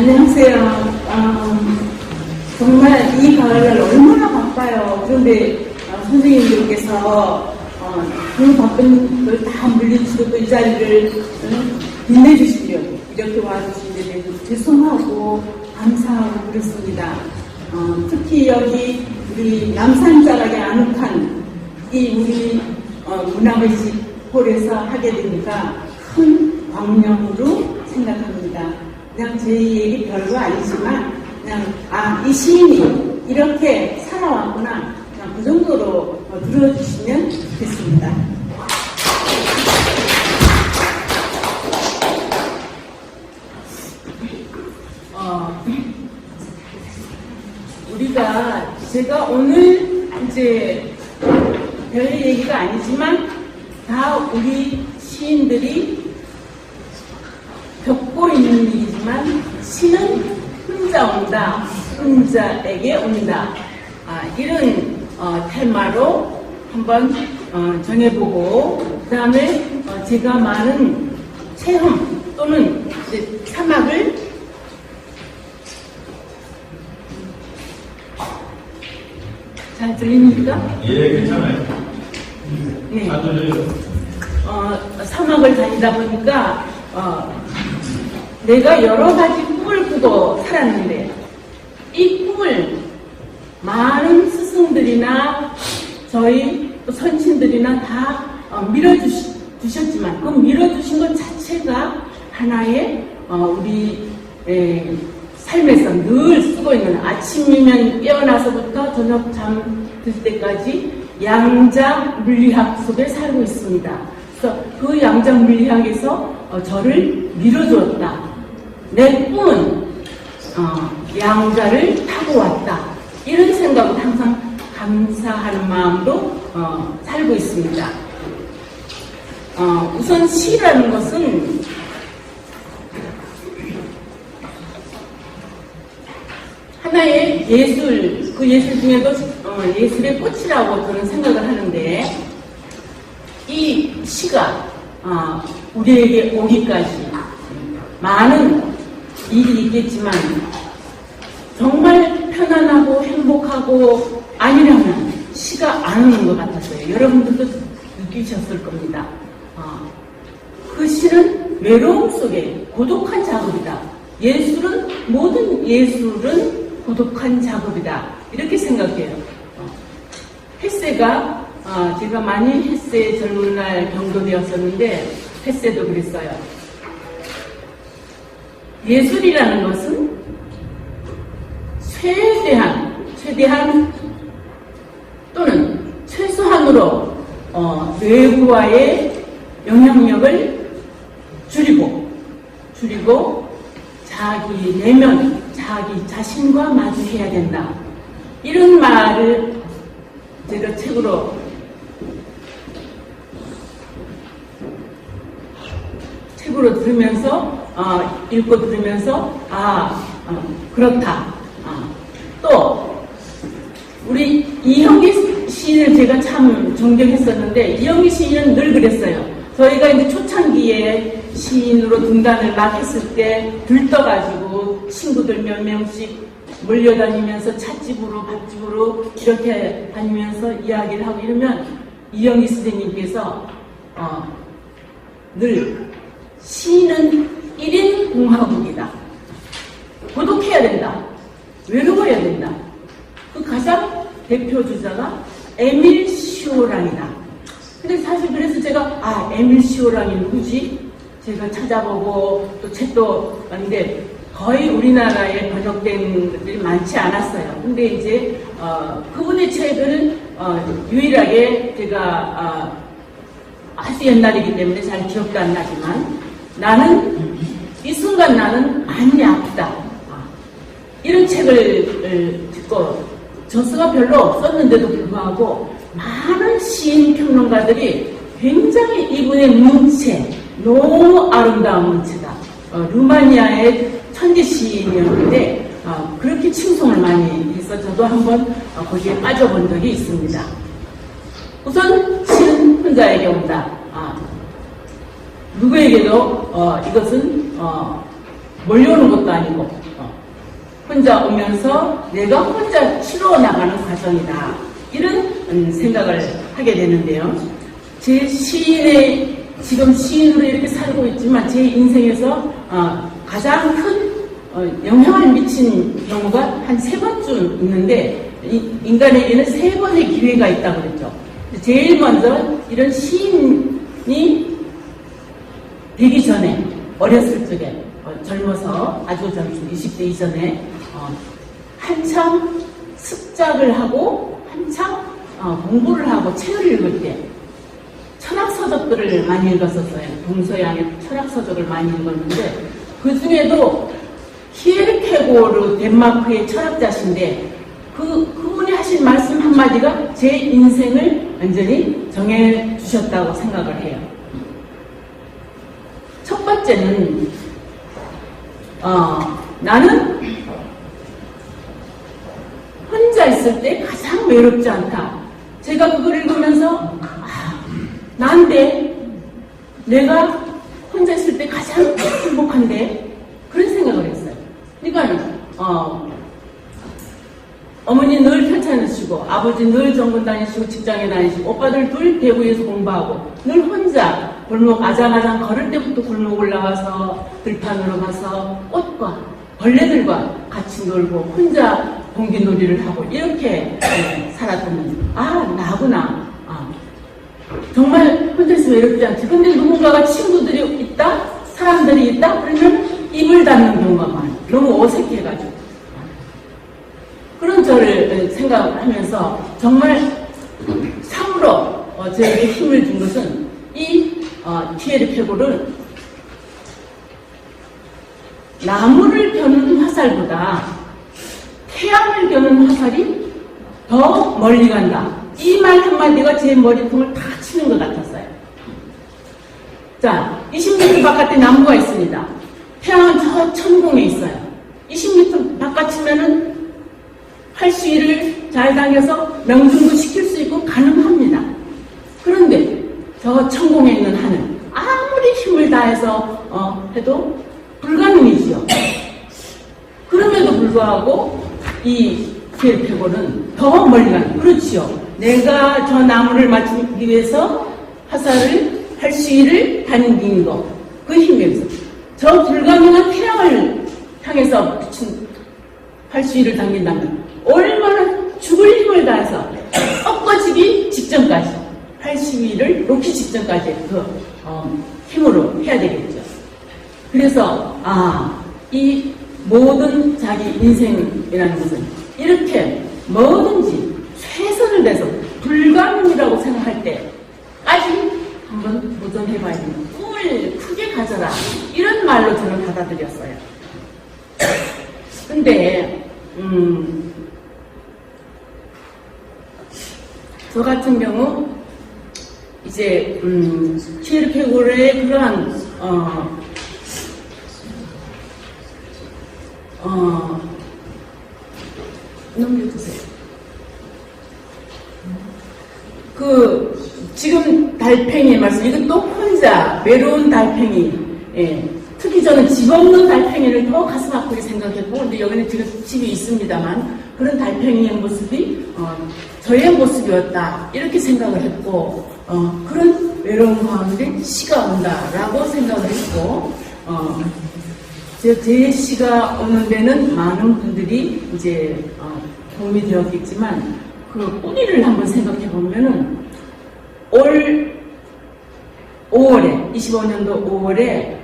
안녕하세요. 정말 이 가을날 얼마나 바빠요. 그런데 선생님들께서 그 바쁜 걸 다 물리치고 또 이 자리를 빛내주시려고 이렇게 와주신 데 대해서 죄송하고 감사하고 그렇습니다. 특히 여기 우리 남산자락의 아늑한 이 우리 문화의식 홀에서 하게 되니까 큰 광명으로 생각합니다. 그냥 제 얘기 별거 아니지만 그냥 이 시인이 이렇게 살아왔구나 그냥 그 정도로 들어주시면 좋겠습니다. 제가 오늘 이제 별 얘기가 아니지만 다 우리 시인들이 겪고 있는 일이지만 시는 혼자 온다, 혼자에게 온다. 이런 테마로 한번 정해보고 그 다음에 제가 많은 체험 또는 이제 사막을 잘 들립니까? 예, 괜찮아요. 네. 잘 들려요. 사막을 다니다 보니까 내가 여러 가지 꿈을 꾸고 살았는데 이 꿈을 많은 스승들이나 저희 또 선친들이나 다 밀어주셨지만 그 밀어주신 것 자체가 하나의 우리 삶에서 늘 쓰고 있는 아침이면 깨어나서부터 저녁 잠들 때까지 양자 물리학 속에 살고 있습니다. 그래서 그 양자 물리학에서 저를 밀어주었다. 내 꿈은 양자를 타고 왔다. 이런 생각을 항상 감사하는 마음으로 살고 있습니다. 우선 시라는 것은 하나의 예술, 그 예술 중에도 예술의 꽃이라고 저는 생각을 하는데 이 시가 우리에게 오기까지 많은 일이 있겠지만 정말 편안하고 행복하고 아니라면 시가 안 오는 것 같았어요. 여러분들도 느끼셨을 겁니다. 그 시는 외로움 속에 고독한 작업이다. 예술은 모든 예술은 고독한 작업이다. 이렇게 생각해요. 햇새가 제가 많이 햇새 젊은 날 경도되었었는데 햇새도 그랬어요. 예술이라는 것은 최대한 또는 최소한으로 외부와의 영향력을 줄이고 자기 내면, 자기 자신과 마주해야 된다. 이런 말을 제가 책으로 들으면서 읽고 들으면서 그렇다. 또 우리 이형기 시인을 제가 참 존경했었는데 이형기 시인은 늘 그랬어요. 저희가 이제 초창기에 시인으로 등단을 막 했을 때 들떠가지고 친구들 몇 명씩 몰려다니면서 찻집으로 밥집으로 이렇게 다니면서 이야기를 하고 이러면 이영희 선생님께서 늘 시인은 1인 공화국이다. 고독해야 된다. 외로워야 된다. 그 가장 대표 주자가 에밀 시오랑이다. 근데 사실 그래서 제가 에밀 시오랑이 누구지? 제가 찾아보고 또 책도 봤는데 거의 우리나라에 번역된 것들이 많지 않았어요. 근데 이제 그분의 책을 유일하게 제가 아주 옛날이기 때문에 잘 기억도 안 나지만 이 순간 나는 많이 아프다. 이런 책을 듣고 저수가 별로 없었는데도 불구하고 많은 시인 평론가들이 굉장히 이분의 문체, 너무 아름다운 문체다. 루마니아의 천재 시인이었는데 그렇게 칭송을 많이 해서 저도 한번 거기에 빠져본 적이 있습니다. 우선 시는 혼자에게 온다. 누구에게도 이것은 몰려오는 것도 아니고 혼자 오면서 내가 혼자 치러 나가는 과정이다. 이런 생각을 하게 되는데요. 제 시인의, 지금 시인으로 이렇게 살고 있지만 제 인생에서 가장 큰 영향을 미친 경우가 한 3번쯤 있는데, 인간에게는 3번의 기회가 있다고 그랬죠. 제일 먼저 이런 시인이 되기 전에, 어렸을 적에, 젊어서 아주 젊은 20대 이전에 한참 습작을 하고 한참 공부를 하고 책을 읽을 때 철학서적들을 많이 읽었었어요. 동서양의 철학서적을 많이 읽었는데, 그 중에도 키에르케고르, 덴마크의 철학자신데 그분이 하신 말씀 한마디가 제 인생을 완전히 정해주셨다고 생각을 해요. 첫 번째는 나는 혼자 있을 때 가장 외롭지 않다. 제가 그걸 읽으면서 난데 내가 혼자 있을 때 가장 행복한데, 그런 생각을 했어요. 그러니까 어머니 늘 편찮으시고 아버지 늘 정군 다니시고 직장에 다니시고 오빠들 둘 대구에서 공부하고 늘 혼자 골목 아장아장 걸을 때부터 골목 올라가서 들판으로 가서 꽃과 벌레들과 같이 놀고 혼자 공기놀이를 하고 이렇게 살았던, 나구나. 정말 혼자 있으면 외롭지 않지. 근데 누군가가 친구들이 있다? 사람들이 있다? 그러면 입을 닫는 경우가 많아요. 너무 어색해가지고. 그런 저를 생각하면서 정말 참으로 저에게 힘을 준 것은 이 키에르케고르는 나무를 겨누는 화살보다 태양을 겨누는 화살이 더 멀리 간다. 이 말 한마디가 제 머리통을 다 치는 것 같았어요. 자, 20m 바깥에 나무가 있습니다. 태양은 저 천공에 있어요. 20m 바깥이면은 활수위를 잘 당겨서 명중도 시킬 수 있고 가능합니다. 그런데 저 천공에 있는 하늘, 아무리 힘을 다해서 해도 불가능이지요. 그럼에도 불구하고 이 키에르케고르는 더 멀리 가는, 그렇지요. 내가 저 나무를 맞추기 위해서 화살을, 활수위를 당긴 거, 그 힘에서 저 불가능한 태양을 향해서 비친 활수위를 당긴다면 얼마나 죽을 힘을 다해서 꺾어지기 직전까지, 활수위를 놓기 직전까지 그 힘으로 해야 되겠죠. 그래서 이 모든 자기 인생이라는 것은 이렇게 뭐든지 최선을 다해서 불가능이라고 생각할 때까지 한번 도전해봐야 되는, 꿈을 크게 가져라, 이런 말로 저는 받아들였어요. 근데 저 같은 경우 이제 키에르케고르의 그러한 넘겨주세요. 지금 달팽이의 말씀, 이것도 혼자 외로운 달팽이, 특히 저는 집 없는 달팽이를 더 가슴 아프게 생각했고, 근데 여기는 지금 집이 있습니다만 그런 달팽이의 모습이 저의 모습이었다, 이렇게 생각을 했고, 그런 외로운 가운데 시가 온다라고 생각을 했고, 제 시가 오는 데는 많은 분들이 이제 도움이 되었겠지만, 그 뿌리를 한번 생각해 보면은 올 5월에 25년도 5월에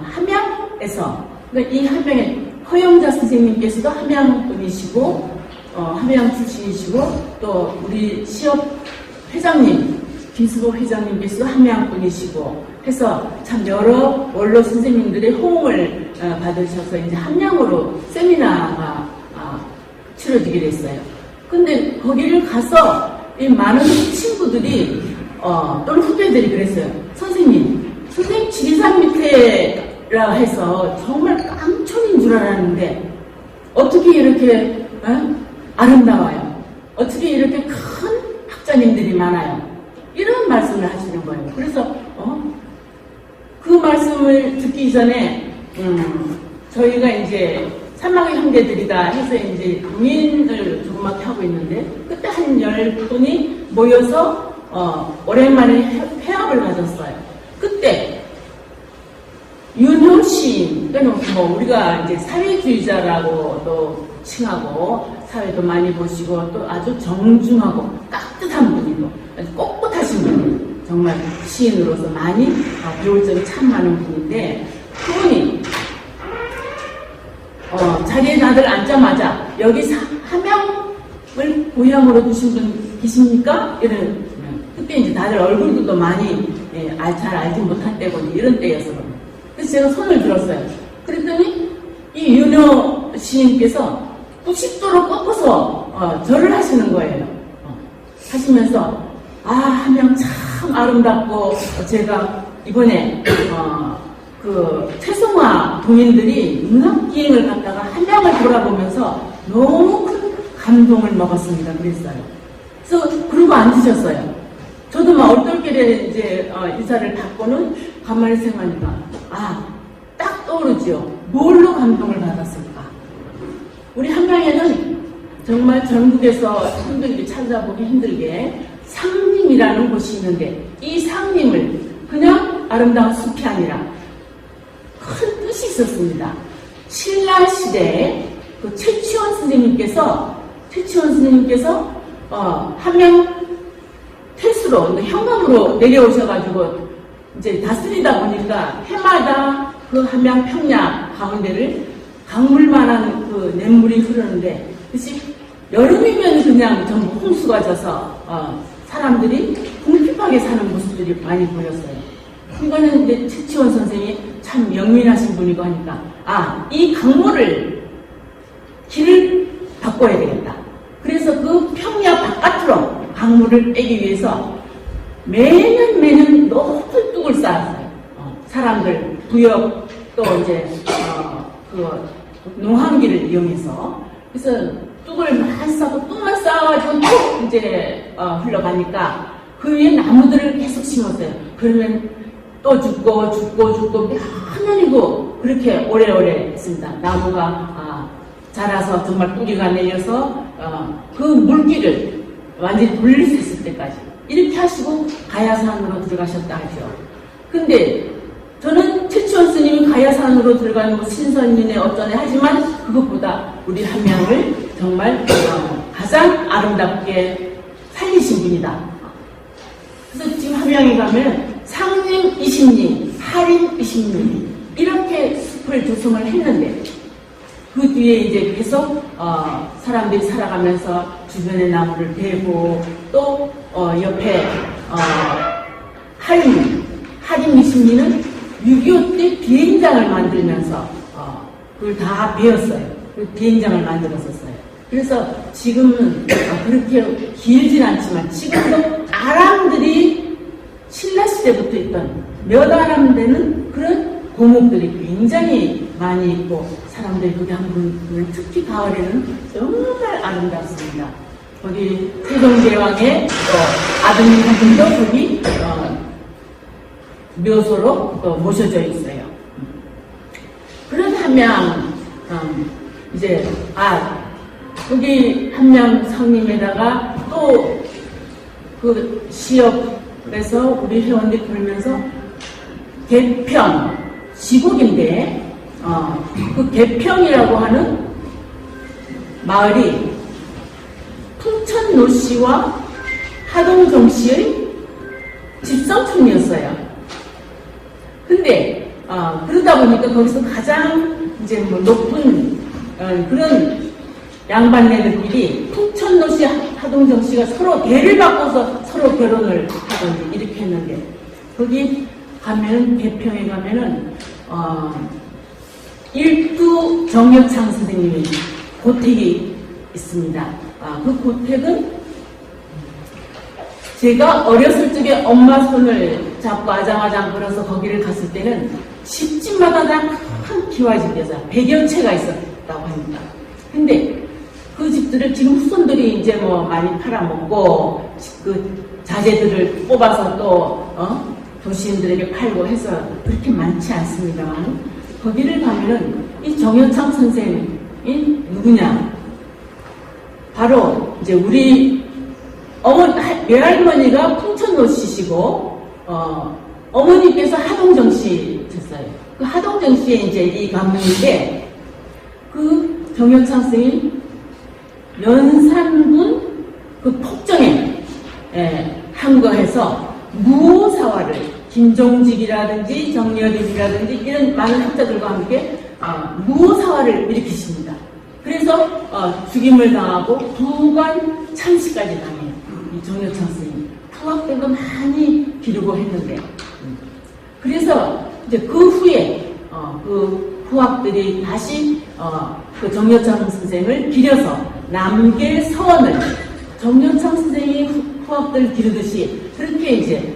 함양에서, 그러니까 이 함양에 허영자 선생님께서도 함양 분이시고 함양 출신이시고, 또 우리 시업 회장님 김수보 회장님께서도 함양 분이시고 해서 참 여러 원로 선생님들의 호응을 받으셔서 이제 함양으로 세미나가 치러지게 됐어요. 근데 거기를 가서 이 많은 친구들이 또는 후배들이 그랬어요. 선생님 지리산 밑에라 해서 정말 깡촌인 줄 알았는데 어떻게 이렇게 아름다워요? 어떻게 이렇게 큰 학자님들이 많아요? 이런 말씀을 하시는 거예요. 그래서 그 말씀을 듣기 전에 저희가 이제 사막의 형제들이다 해서 이제 공인을 조그맣게 하고 있는데, 그때 한 10분이 모여서 오랜만에 회합을 가졌어요. 그때 윤효 시인, 그러니까 뭐 우리가 이제 사회주의자라고도 칭하고 사회도 많이 보시고 또 아주 정중하고 깍듯한 분이고 아주 꼿꼿하신 분이 정말 시인으로서 많이 배울 점이 참 많은 분인데, 그분이 자리에 다들 앉자마자 여기 함양을 고향으로 두신 분 계십니까? 이런, 그때 이제 다들 얼굴도 많이 잘 알지 못할 때고 이런 때여서 그래서 제가 손을 들었어요. 그랬더니 이 윤효 시인께서 90도로 꺾어서 절을 하시는 거예요. 하시면서 함양 참 아름답고, 제가 이번에 그 태송화 동인들이 문학기행을 갔다가 함양을 돌아보면서 너무 큰 감동을 먹었습니다. 그랬어요. 그래서 그러고 앉으셨어요. 저도 막 얼떨결에 이제 인사를 받고는 가만히 생각하니까 딱 떠오르죠. 뭘로 감동을 받았을까? 우리 함양에는 정말 전국에서 힘들게 찾아보기 힘들게 상림이라는 곳이 있는데, 이 상림을 그냥 아름다운 숲이 아니라 큰 뜻이 있었습니다. 신라 시대에 그 최치원 스님께서 함양 퇴수로, 현감으로 내려오셔가지고 이제 다스리다 보니까 해마다 그 함양 평야 가운데를 강물만한 그 냇물이 흐르는데, 그치? 여름이면 그냥 전부 홍수가 져서 사람들이 궁핍하게 사는 모습들이 많이 보였어요. 이거는 이제 최치원 선생이 참 영민하신 분이고 하니까 이 강물을 길을 바꿔야 되겠다. 그래서 그 평야 바깥으로 강물을 빼기 위해서 매년 높은 뚝을 쌓았어요. 사람들 부역 또 이제 그 농한기를 이용해서, 그래서 뚝을 많이 쌓고 뚝만 쌓아가지고 또 이제 흘러가니까 그 위에 나무들을 계속 심었어요. 그러면 또 죽고 몇 년이고 그렇게 오래오래 했습니다. 나무가 자라서 정말 뿌리가 내려서 그 물기를 완전히 돌릴 수 있을 때까지 이렇게 하시고 가야산으로 들어가셨다 하죠. 근데 저는 최치원 스님이 가야산으로 들어가는 거 신선이네 어쩌네 하지만, 그것보다 우리 함양을 정말 가장 아름답게 살리신 분이다. 그래서 지금 함양에 가면 상림 20리, 하림 20리 이렇게 숲을 조성을 했는데, 그 뒤에 이제 계속 사람들이 살아가면서 주변의 나무를 베고 또 옆에 하림 20리는 6.25 때 비행장을 만들면서 그걸 다 베었어요. 그 비행장을 만들었었어요. 그래서 지금은 그렇게 길진 않지만 지금도 아람들이 신라시대부터 있던 몇 아람 되는 그런 고목들이 굉장히 많이 있고, 사람들이 거기 한번 특히 가을에는 정말 아름답습니다. 거기 세종대왕의 아드님 한 분도 거기 묘소로 또 모셔져 있어요. 그런 함양 이제 거기 함양 성림에다가 또 그 시업에서 우리 회원들이 그러면서 개평 지곡인데 그 개평이라고 하는 마을이 풍천노 씨와 하동정 씨의 집성촌이었어요. 근데 그러다 보니까 거기서 가장 이제 뭐 높은 그런 양반네들끼리 풍천노 씨, 하동정 씨가 서로 대를 바꿔서 서로 결혼을 하던지 이렇게 했는데, 거기 가면은 개평에 가면은 일두 정여창 선생님의 고택이 있습니다. 그 고택은 제가 어렸을 적에 엄마 손을 잡고 아장아장 걸어서 거기를 갔을 때는 집집마다 다 큰 기와집이어서 100여 채가 있었다고 합니다. 근데 그 집들을 지금 후손들이 이제 뭐 많이 팔아먹고 그 자재들을 뽑아서 또 도시인들에게 팔고 해서 그렇게 많지 않습니다만, 거기를 가면은 이 정여창 선생 누구냐? 바로 이제 우리 외할머니가 풍천노 씨시고 어머니께서 하동정 씨셨어요. 그 하동정 씨의 이제 이 가문인데 그 정여창 선생님 연산군 그 폭정에 항거해서 무오사화를 김종직이라든지 정여립이라든지 이런 많은 학자들과 함께 무오사화를 일으키십니다. 그래서 죽임을 당하고 부관 참시까지 당해요. 이 정여창 선생님 투학들도 많이 기르고 했는데 그래서 이제 그 후에 그 후학들이 다시 그 정여창 선생을 기려서 남계서원을 정여창 선생이 후학들 기르듯이 그렇게 이제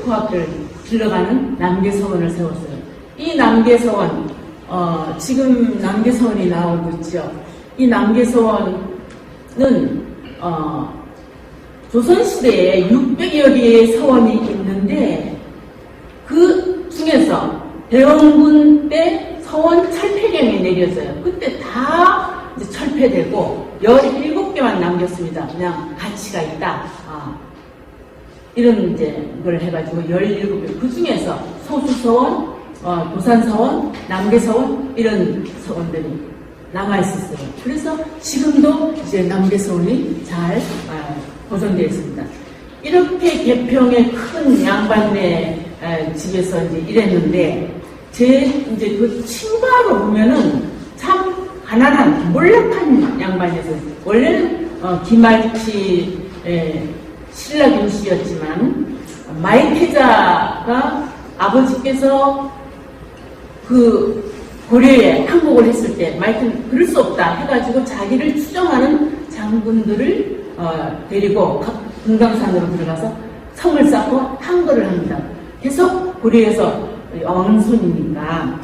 후학들 길러가는 남계서원을 세웠어요. 이 남계서원 지금 남계서원이 나오고 있죠. 이 남계서원은 조선시대에 600여 개의 서원이 있는데 그 중에서 대원군 때 서원 철폐령이 내려져요. 그때 다 이제 철폐되고 17개만 남겼습니다. 그냥 가치가 있다. 이런 이제 걸 해가지고 17개. 그 중에서 소수서원, 도산서원, 남계서원 이런 서원들이 남아있었어요. 그래서 지금도 이제 남계서원이 잘 보존되어 있습니다. 이렇게 계평의 큰 양반네 집에서 이제 일했는데 이제 그 친가로 보면은 참 가난한 몰락한 양반이었어요. 원래는 김말치 신라 김씨였지만 마이태자가 아버지께서 그 고려에 항복을 했을 때 마이태는 그럴 수 없다 해가지고 자기를 추정하는 장군들을 데리고 금강산으로 들어가서 성을 쌓고 항거를 합니다. 계속 고려에서 왕손이니까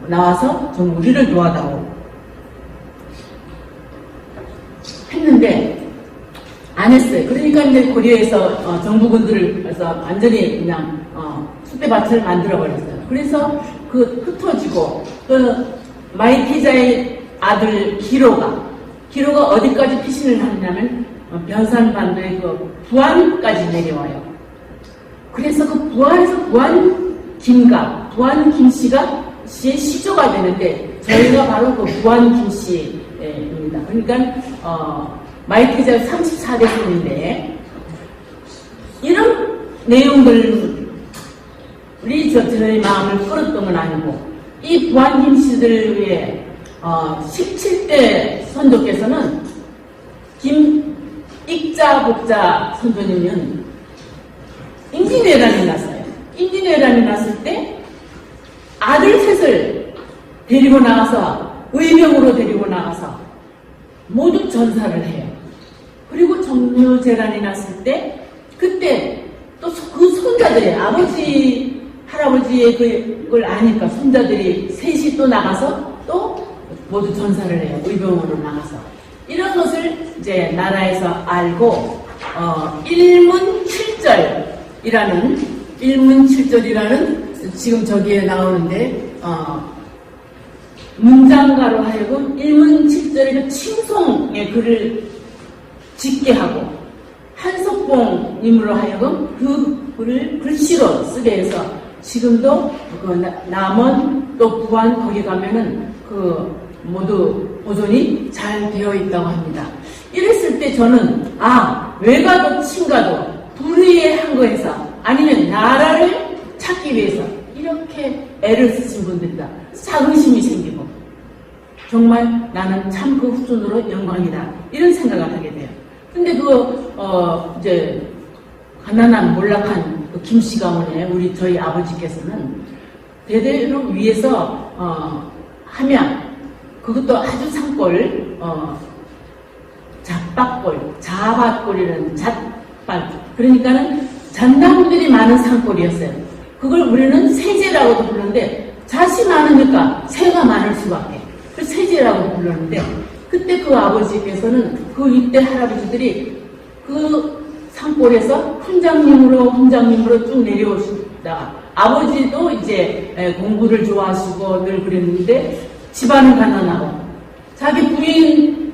나와서 좀 우리를 도와다오 했는데 안 했어요. 그러니까 이제 고려에서 정부군들을 그래서 완전히 그냥 쑥대밭을 만들어 버렸어요. 그래서 그 흩어지고 그 마이태자의 아들 기로가 어디까지 피신을 하냐면 변산반도의 그 부안까지 내려와요. 그래서 그 부안에서 부안 김씨가 씨의 시조가 되는데 저희가 바로 그 부안 김씨입니다. 그러니까 마이태자 34대 손인데 이런 내용들이 저희 마음을 끌었던 건 아니고 이 부안 김씨들 위해 17대 선조께서는 김익자복자 선조님은 임진왜란이 났어요. 임진왜란이 났을 때 아들 셋을 데리고 나가서 의병으로 데리고 나가서 모두 전사를 해요. 그리고 정묘재란이 났을 때 그때 또 그 손자들이 할아버지의 그걸 아니까 손자들이 셋이 또 나가서 또 모두 전사를 해요. 의병으로 나가서. 이런 것을 이제 나라에서 알고 일문칠절이라는 지금 저기에 나오는데 문장가로 하여금 일문칠절의 칭송의 글을 짓게 하고 한석봉님으로 하여금 그 글을 글씨로 쓰게 해서 지금도 그 남원 또 부안 거기 가면은 그 모두 보존이 잘 되어 있다고 합니다. 이랬을 때 저는 외가도 친가도 불의에 항거해서 아니면 나라를 찾기 위해서 이렇게 애를 쓰신 분들이다. 자긍심이 생기고 정말 나는 참 그 후손으로 영광이다. 이런 생각을 하게 돼요. 근데 이제 가난한 몰락한 그 김씨 가문에 저희 아버지께서는 대대로 위에서 하면 그것도 아주 산골 자밭골이라는 잣밭 그러니까는 잔나무들이 많은 산골이었어요. 그걸 우리는 세제라고도 부르는데 잣이 많으니까 새가 많을 수밖에. 그 세제라고 불렀는데 그때 그 아버지께서는 그 이때 할아버지들이 그 산골에서 훈장님으로 쭉 내려오시다가 아버지도 이제 공부를 좋아하시고 늘 그랬는데 집안은 가난하고 자기 부인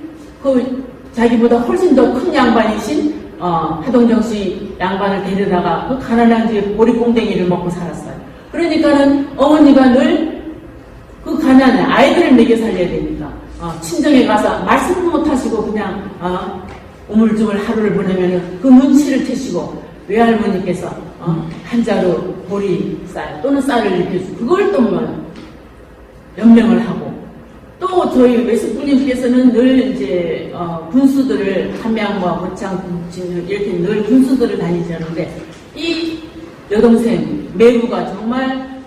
자기보다 훨씬 더 큰 양반이신 하동정 씨 양반을 데려다가 그 가난한 집에 보리꽁댕이를 먹고 살았어요. 그러니까는 어머니가 늘 그 가난해 아이들을 먹여 살려야 되니까 친정에 가서 말씀도 못 하시고 그냥 우물쭈물 하루를 보내면은 그 눈치를 채시고 외할머니께서 한 자루 보리쌀 또는 쌀을 입혀주고 그걸 또 연명을 하고 또 저희 외숙부님께서는 늘 이제 군수들을 함양과 모창, 군진 이렇게 늘 군수들을 다니셨는데 이 여동생 매우가 정말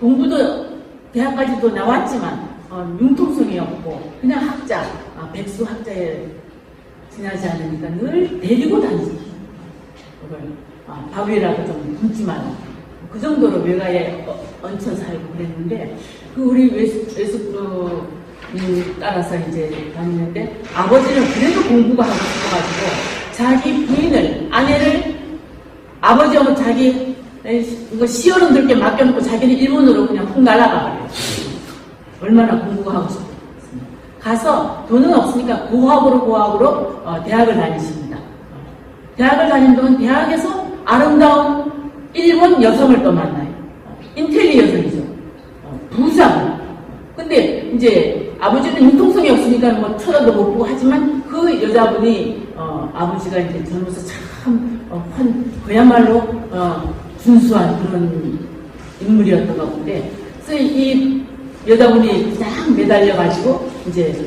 공부도 대학까지도 나왔지만 융통성이 없고 그냥 학자, 백수 학자에 지나지 않으니까 늘 데리고 다니죠. 밥이라도 좀 굶지 말고 그 정도로 외가에 얹혀 살고 그랬는데 그 우리 외숙부 따라서 이제 다니는데 아버지는 그래도 공부가 하고 싶어가지고 자기 부인을 아내를 아버지하고 자기 시어른들께 맡겨놓고 자기는 일본으로 그냥 훅 날아가 버려요. 얼마나 공부가 하고 싶었습니까? 가서 돈은 없으니까 고학으로 대학을 다니십니다. 대학을 다닌 동안 대학에서 아름다운 일본 여성을 또 만나요. 인텔리 여성이죠. 부자분. 근데 이제 아버지는 융통성이 없으니까 뭐 쳐다도 못 보고 하지만 그 여자분이 아버지가 이제 젊어서 참 그야말로 준수한 그런 인물이었던 것 같은데 그래서 이 여자분이 그냥 매달려가지고 이제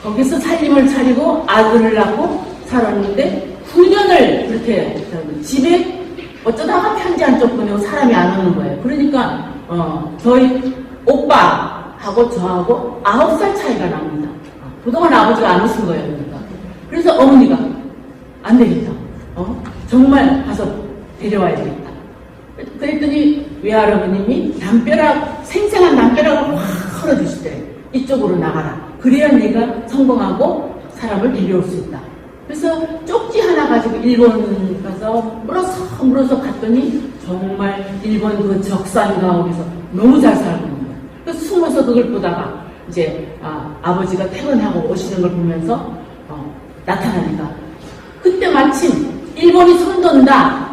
거기서 살림을 차리고 아들을 낳고 살았는데 9년을 그렇게 집에 어쩌다가 편지 한 쪽 보내고 사람이 안 오는 거예요. 그러니까 저희 오빠하고 저하고 9살 차이가 납니다. 그동안 아버지가 안 오신 거예요. 그러니까. 그래서 어머니가 안 되겠다. 정말 가서 데려와야 되겠다. 그랬더니 외할아버님이 생생한 담벼락을 확 걸어주시더래요. 이쪽으로 나가라. 그래야 네가 성공하고 사람을 데려올 수 있다. 그래서 쪽지 하나 가지고 일본 가서 물어서 갔더니 정말 일본 그 적산 가옥에서 너무 잘 살고 있는 거예요. 그래서 숨어서 그걸 보다가 이제 아버지가 퇴근하고 오시는 걸 보면서 나타나니까 그때 마침 일본이 손돈다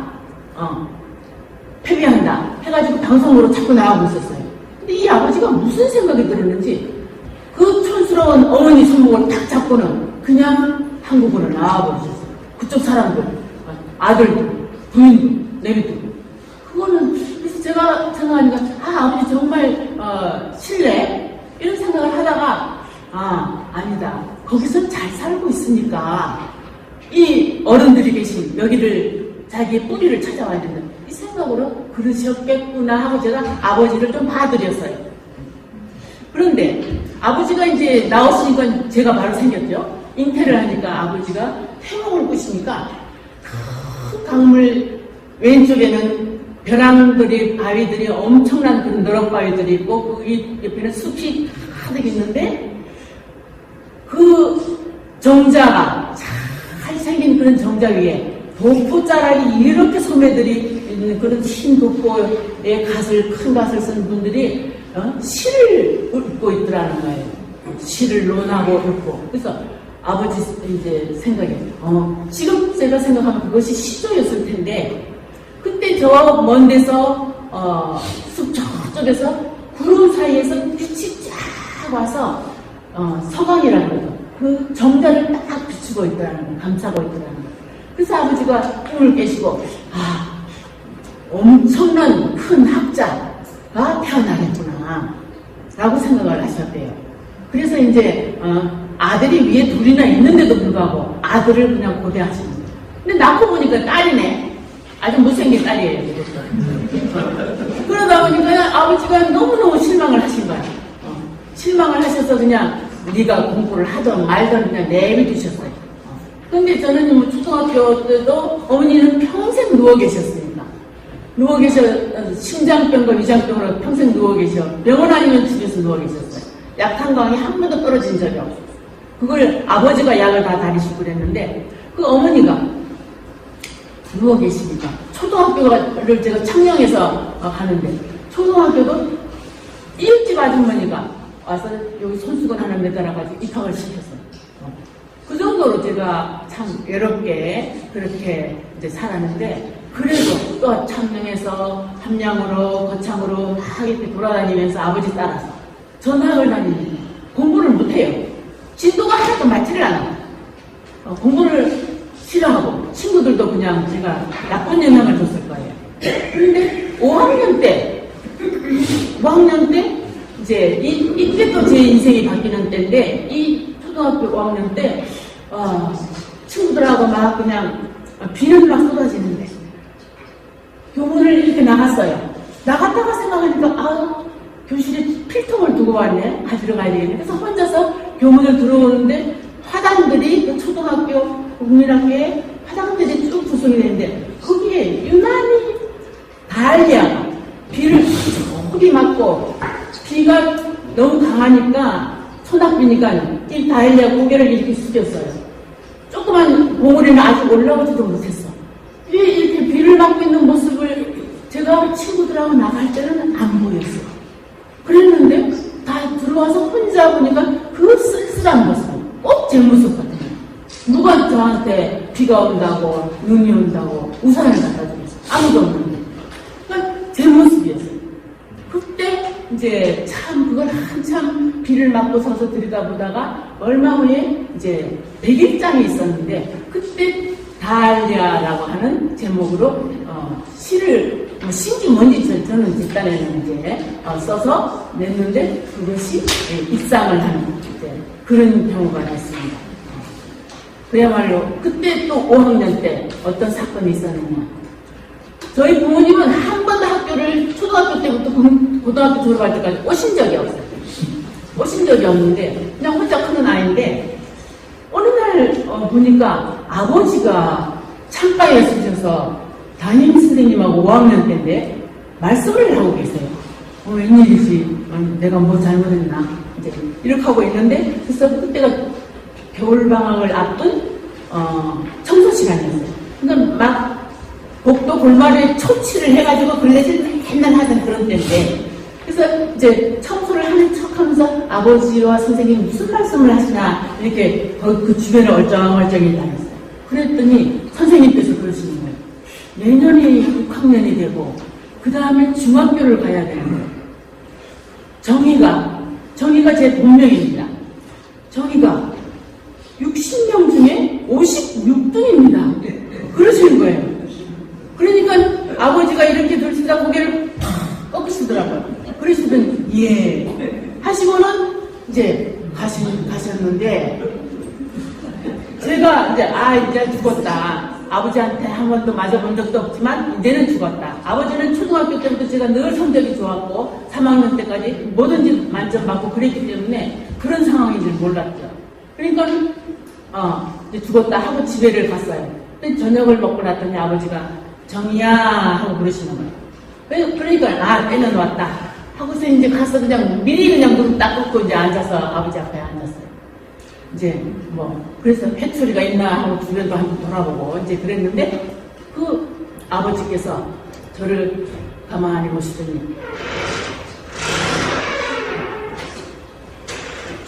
패배한다 해가지고 방송으로 자꾸 나가고 있었어요. 근데 이 아버지가 무슨 생각이 들었는지 그 촌스러운 어머니 손목을 탁 잡고는 그냥 한국으로 나와버리셨어요. 그쪽 사람들, 아들도, 부인도, 내비두고. 그거는, 그래서 제가 생각하니까, 아버지 정말, 실례? 이런 생각을 하다가, 아니다. 거기서 잘 살고 있으니까, 이 어른들이 계신 여기를, 자기의 뿌리를 찾아와야 된다. 이 생각으로 그러셨겠구나 하고 제가 아버지를 좀 봐드렸어요. 그런데, 아버지가 이제 나왔으니까 제가 바로 생겼죠. 잉태를 하니까 아버지가 태몽을 꾸시니까 큰 강물 왼쪽에는 벼랑들이 바위들이 엄청난 그런 너럭바위들이 있고 그 옆에는 숲이 가득 있는데 그 정자가 잘 생긴 그런 정자 위에 독포자락이 이렇게 소매들이 있는 그런 흰 독포에 큰 갓을 쓴 분들이 실을 읊고 있더라는 거예요. 실을 논하고 읊고. 그래서 아버지 이제 생각이 지금 제가 생각하면 그것이 시조였을 텐데 그때 저 먼 데서 숲 저쪽에서 구름 사이에서 빛이 쫙 와서 서강이라는 거죠. 그 정자를 딱 비추고 있더라는 거예요. 감싸고 있더라는 거예요. 그래서 아버지가 꿈을 깨시고 엄청난 큰 학자가 태어나겠구나 라고 생각을 하셨대요. 그래서 이제 아들이 위에 둘이나 있는데도 불구하고 아들을 그냥 고대하시는 거예요. 근데 낳고 보니까 딸이네. 아주 못생긴 딸이에요. 그러다 보니까 아버지가 너무너무 실망을 하신 거예요. 실망을 하셔서 그냥 네가 공부를 하던 말던 그냥 내비두셨어요. 근데 저는 뭐 초등학교 때도 어머니는 평생 누워 계셨으니까. 누워 계셔, 심장병과 위장병으로 평생 누워 계셔. 병원 아니면 집에서 누워 계셨어요. 약탄강이 한 번도 떨어진 적이 없어요. 그걸 아버지가 약을 다 다리시고 그랬는데 그 어머니가 누워 계시니까 초등학교를 제가 청량에서 가는데 초등학교도 이웃집 아주머니가 와서 여기 손수건 하나 매달아가지고 입학을 시켰어요. 그 정도로 제가 참 외롭게 그렇게 이제 살았는데, 그래도 또 창녕에서 함량으로 거창으로 막 이렇게 돌아다니면서 아버지 따라서 전학을 다니는 공부를 못해요. 진도가 하나도 맞지를 않아요. 공부를 싫어하고 친구들도 그냥 제가 나쁜 영향을 줬을 거예요. 그런데 5학년 때 이제 이때 또 제 인생이 바뀌는 때인데, 이 초등학교 5학년 때 친구들하고 막 그냥 비는 막 쏟아지는데 교문을 이렇게 나갔어요. 나갔다가 생각하니까 교실에 필통을 두고 왔네. 가지러 가야 되겠네. 그래서 혼자서 교문을 들어오는데 화단들이 그 초등학교 국민학교에 화단들이 쭉 구성이 되는데, 거기에 유난히 다알리아가 비를 크게 맞고 비가 너무 강하니까 소낙비니까 이 다알리아 고개를 이렇게 숙였어요. 조그만 봉우리는 아직 올라오지도 못했어. 이렇게 비를 맞고 있는 모습을 제가 친구들하고 나갈 때는 안 보였어요. 그랬는데 다 들어와서 혼자 보니까 그 쓸쓸한 모습은 꼭 제 모습 같아요. 누가 저한테 비가 온다고 눈이 온다고 우산을 갖다 주겠어? 아무도 없는데. 그러니까 제 모습이었어요. 그때 이제 참 그걸 한참 비를 맞고 서서 들여다보다가 얼마 후에 이제 100일장이 있었는데, 그때 다알리아라고 하는 제목으로 시를 시인지 뭔지 저는 뒷단에는 이제 써서 냈는데, 그것이 입상을 하는 이제 그런 경우가 있습니다. 그야말로 그때 또 5학년 때 어떤 사건이 있었느냐. 저희 부모님은 한 번도 학교를 초등학교 때부터 고등학교 졸업할 때까지 오신 적이 없어요. 오신 적이 없는데 그냥 혼자 크는 아이인데, 어느 날 보니까 아버지가 창가에 서셔서 담임 선생님하고 5학년 때인데 말씀을 하고 계세요. 웬일이지? 내가 뭐 잘못했나? 이제 이렇게 하고 있는데, 그래서 그때가 겨울방학을 앞둔 청소 시간이었어요. 그러니까 막 복도 골마루에 초치를 해가지고 걸레질 맨날 하던 그런 때인데, 그래서 이제 청소를 하는 척 하면서 아버지와 선생님이 무슨 말씀을 하시나 이렇게 그 주변에 얼쩡얼쩡히 다녔어요. 그랬더니 선생님께서 그러시는 거예요. 내년에 6학년이 되고 그 다음에 중학교를 가야 되는 거예요. 정의가 제 본명입니다. 정의가 60명 중에 56등입니다. 그러시는 거예요. 그러니까 아버지가 이렇게 들으시다 고개를 꺾으시더라고요. 그러시더니 예 하시고는 이제 가셨는데, 제가 이제 죽었다. 아버지한테 한 번도 맞아본 적도 없지만 이제는 죽었다. 아버지는 초등학교 때부터 제가 늘 성적이 좋았고 3학년 때까지 뭐든지 만점 받고 그랬기 때문에 그런 상황인 줄 몰랐죠. 그러니까 이제 죽었다 하고 집에를 갔어요. 근데 저녁을 먹고 났더니 아버지가 정이야 하고 부르시는 거예요. 그러니까 애는 왔다 하고서 이제 가서 그냥 미리 그냥 무릎 딱 꿇고 이제 앉아서 아버지 앞에 앉았어요. 이제 그래서 회초리가 있나 하고 주변도 한번 돌아보고 이제 그랬는데, 그 아버지께서 저를 가만히 보시더니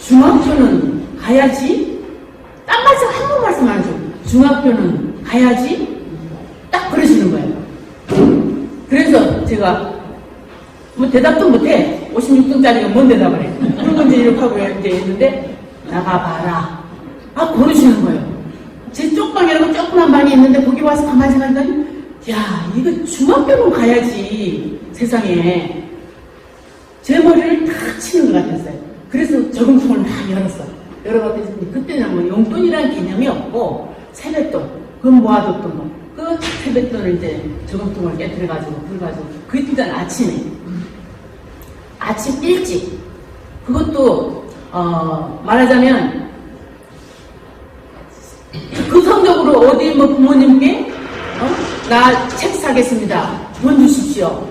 중학교는 가야지, 딱 말씀 한 번 말씀 안 하죠. 중학교는 가야지 딱 그러시는 거예요. 그래서 제가 대답도 못해. 56등짜리가 뭔 대답을 해. 그리고 이제 이렇게 하고 이제 했는데, 나가봐라. 그러시는 거예요. 제 쪽방이라고 조그만 방이 있는데 거기 와서 가만히 생각하니, 야, 이거 중학교는 가야지. 세상에. 제 머리를 탁 치는 것 같았어요. 그래서 저금통을 막 열어봤더니 그때는 용돈이라는 개념이 없고 세뱃돈, 그건 모아뒀던 거. 그 세뱃돈을 이제 저금통을 깨뜨려가지고 그때 아침 일찍, 그것도 말하자면 그 성적으로 어디 부모님께 나 책 사겠습니다. 돈 주십시오.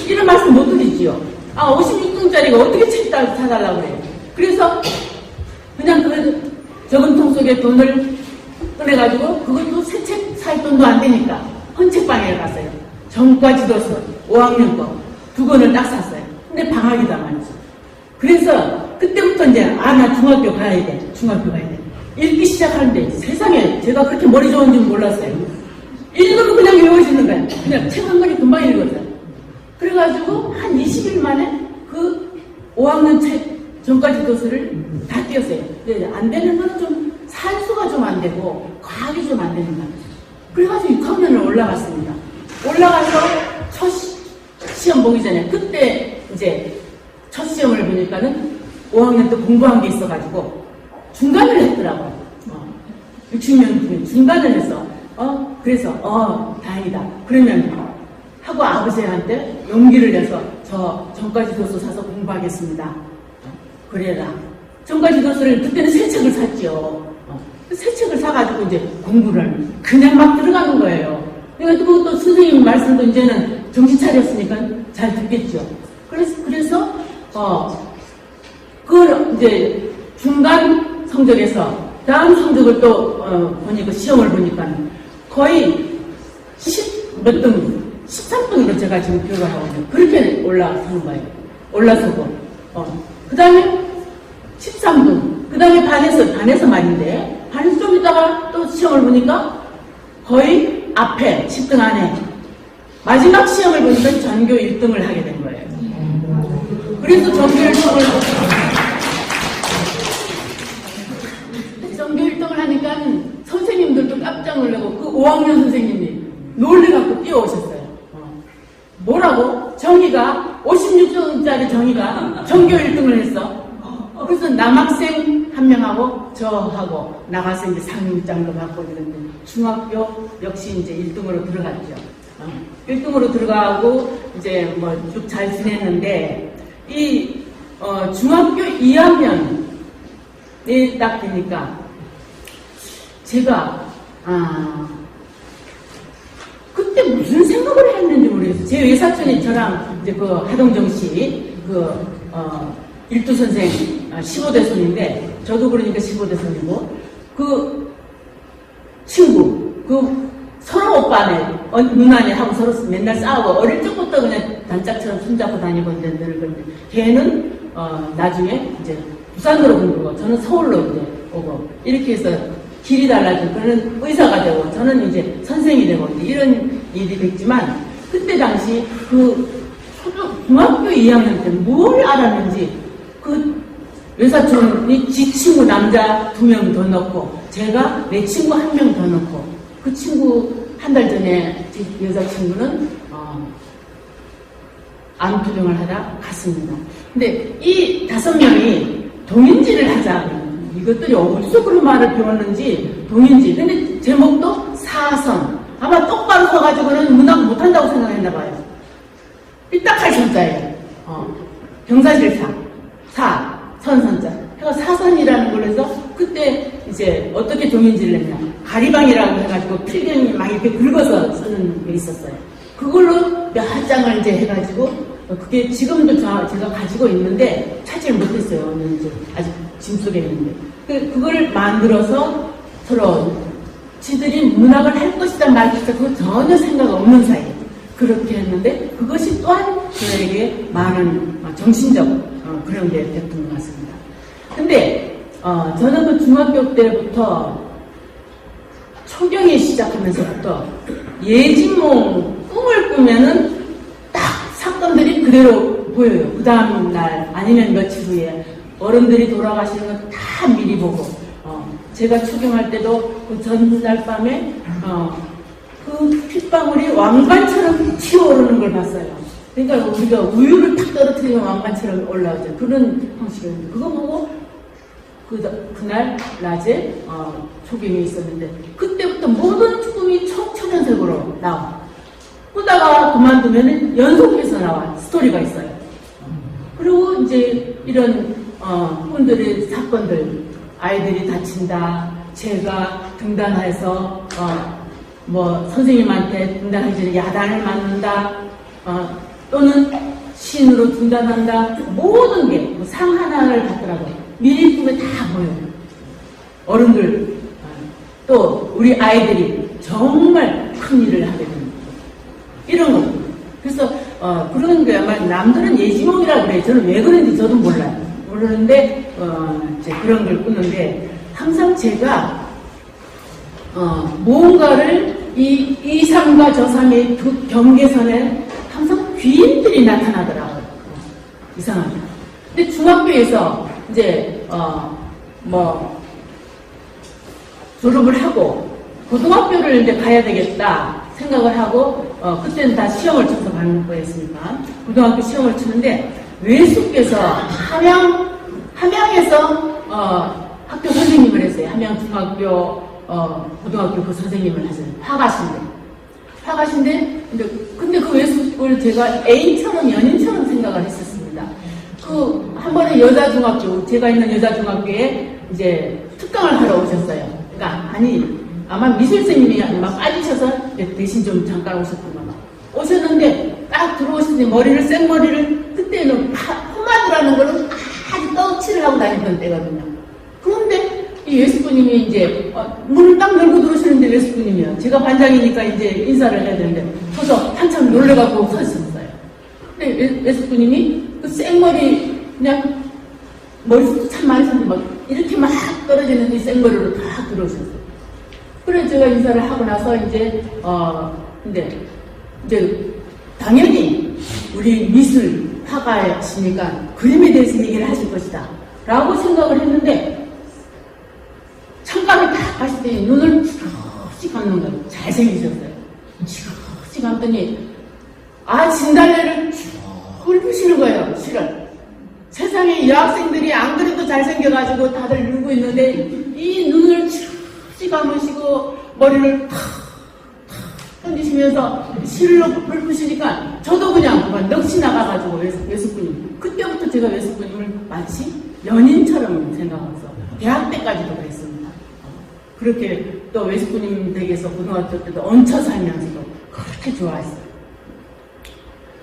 이런 말씀 못 드리지요. 56등짜리가 어떻게 책 사달라고 그래요. 그래서 그냥 그 저금통 속에 돈을 꺼내가지고, 그것도 새 책 살 돈도 안 되니까 헌책방에 갔어요. 전과 지도서 5학년 거 2권을 딱 샀어요. 근데 방학이다 말이죠. 그래서 그때부터 이제, 나 중학교 가야 돼. 중학교 가야 돼. 읽기 시작하는데 세상에 제가 그렇게 머리 좋은 줄 몰랐어요. 읽으면 그냥 외워지는 거야. 그냥 책 한 권이 금방 읽었어요. 그래가지고 한 20일 만에 그 5학년 책 전까지 도서를 다 띄었어요. 근데 안 되는 거는 좀 산수가 좀 안 되고 과학이 좀 안 되는 거예요. 그래가지고 6학년을 올라갔습니다. 올라가서 첫 시험 보기 전에 그때 이제 첫 시험을 보니까는 5학년 때 공부한 게 있어가지고 중간을 했더라고요. 60년 중에 중간을 했어. 그래서 다행이다. 그러면 하고 아버지한테 용기를 내서 저 전까지 도서 사서 공부하겠습니다. 그래라. 전까지 도서를 그때는 새 책을 샀죠. 새 책을 사가지고 이제 공부를 그냥 막 들어가는 거예요. 그러니까 또 선생님 말씀도 이제는 정신 차렸으니까 잘 듣겠죠. 그래서 그걸 이제 중간 성적에서 다음 성적을 또 보니까 시험을 보니까 거의 10몇 등, 13등으로 제가 지금 기억을 하거든요. 그렇게 올라서는 거예요. 올라서고 그 다음에 13등, 그 다음에 반에서 말인데 반에서 좀 있다가 또 시험을 보니까 거의 앞에 10등 안에 마지막 시험을 보니까 전교 1등을 하게 된 거예요. 그래서 전교 1등을 하니까 선생님들도 깜짝 놀라고 그 5학년 선생님이 놀래갖고 뛰어오셨어요. 뭐라고? 정희가 56점짜리 정희가 전교 1등을 했어. 그래서 남학생 한 명하고 저하고 나가서 이제 상임장도 받고 이러는데 중학교 역시 이제 1등으로 들어갔죠. 1등으로 들어가고 이제 뭐 쭉 잘 지냈는데 이 중학교 2학년이 딱 되니까 제가 그때 무슨 생각을 했는지 모르겠어요. 제 외사촌이 저랑 이제 그 하동정 씨 일두 선생 15대 손인데 저도 그러니까 15대 손이고 그 친구 서로 오빠네 누나네 하고 서로 맨날 싸우고 어릴 적부터 그냥 단짝처럼 손잡고 다니고 있는데 걔는 나중에 이제 부산으로 공부하고 저는 서울로 이제 오고 이렇게 해서 길이 달라진 그는 의사가 되고 저는 이제 선생이 되고 이런 일이 됐지만 그때 당시 그 중학교 2학년 때 뭘 알았는지 그 외사촌이 지 친구 남자 2명 더 넣고 제가 내 친구 1명 더 넣고 그 친구 한 달 전에 제 여자친구는 암투병을 하다 갔습니다. 근데 이 5명이 동인지를 하자. 이것들이 어디서 그런 말을 배웠는지 동인지. 근데 제목도 사선. 아마 똑바로 서가지고는 문학 못한다고 생각했나 봐요. 삐딱할 손자예요. 병사실 선자. 해가 사선이라는 걸 해서 그때 이제 어떻게 동인지를 했냐. 가리방이라고 해가지고 필경이 막 이렇게 긁어서 쓰는 게 있었어요. 그걸로 몇 장을 이제 해가지고 그게 지금도 제가 가지고 있는데 찾지를 못했어요. 이제 아직 짐 속에 있는데. 그걸 만들어서 서로 지들이 문학을 할 것이다 말 것이다 그거 전혀 생각 없는 사이 그렇게 했는데 그것이 또한 저에게 많은 정신적 그런 게 됐던 것 같습니다. 근데 저는 그 중학교 때부터 초경이 시작하면서부터 예진몽 꿈을 꾸면은 딱 사건들이 그대로 보여요. 그 다음 날 아니면 며칠 후에 어른들이 돌아가시는 건 다 미리 보고 제가 추경할 때도 그 전날 밤에 그 핏방울이 왕관처럼 튀어오르는 걸 봤어요. 그러니까 우리가 우유를 탁 떨어뜨리면 왕관처럼 올라오죠. 그런 형식이었는데 그거 보고 그날 낮에 초경이 있었는데 그때부터 모든 꿈이 청천연색으로 나와. 꾸다가 그만두면 연속해서 나와 스토리가 있어요. 그리고 이제 이런 꿈들의 사건들 아이들이 다친다. 제가 등단해서 뭐 선생님한테 등단하기 전에 야단을 맞는다. 또는 신으로 등단한다. 모든 게 상 하나를 받더라고요. 미리 꿈에 다 보여요. 어른들 또 우리 아이들이 정말 큰 일을 하게 됩니다. 이런 것. 그래서 그런 게 아마 남들은 예지몽이라고 그래요. 저는 왜 그런지 저도 몰라요. 모르는데 이제 그런 걸 꾸는데 항상 제가 무언가를 이 삶과 저 삶의 두 경계선에 항상 귀인들이 나타나더라고요. 이상하게. 근데 중학교에서 이제 졸업을 하고 고등학교를 이제 가야 되겠다 생각을 하고 그때는 다 시험을 쳐서 가는 거였으니까 고등학교 시험을 치는데 외숙께서 함양에서 학교 선생님을 했어요. 함양 중학교 고등학교 그 선생님을 하세요. 화가신데 근데 그 외숙을 제가 애인처럼 연인처럼 생각을 했었습니다. 그 한 번에 여자중학교 제가 있는 여자중학교에 이제 특강을 하러 오셨어요. 그러니까 아마 미술생님이 막 빠지셔서 대신 좀 잠깐 오셨구나. 오셨는데 딱 들어오실 때 머리를 생머리를 그때는 포마드라는 거는 아주 떡칠을 하고 다니던 때거든요. 그런데 이 외숙부님이 이제 문을 딱 열고 들어오시는데 외숙부님이요. 제가 반장이니까 이제 인사를 해야 되는데 서서 한참 놀래갖고 서 있었어요. 근데 외숙부님이 그 생머리 그냥 머리숱도 참 많이 썼는데 막 이렇게 막 떨어지는 이 생머리로 다 들어오셨어요. 그래서 제가 인사를 하고 나서 이제 근데 이제 당연히 우리 미술 화가시니까 그림에 대해서 얘기를 하실 것이다 라고 생각을 했는데 창가를 딱 봤을 때 눈을 쭉 감는 거예요. 잘생기셨어요. 쭉 감더니 진달래를 쭉 훑으시는 거예요. 실은 세상에 여학생들이 안 그래도 잘생겨가지고 다들 울고 있는데 이 눈을 쭉 감으시고 머리를 탁 던지시면서 실로 훑으시니까 저도 그냥 넋이 나가가지고 외숙부님 그때부터 제가 외숙부님을 마치 연인처럼 생각해서 대학 때까지도 그랬습니다. 그렇게 또 외숙부님 댁에서 고등학교 때도 얹혀 살면서도 그렇게 좋아했어요.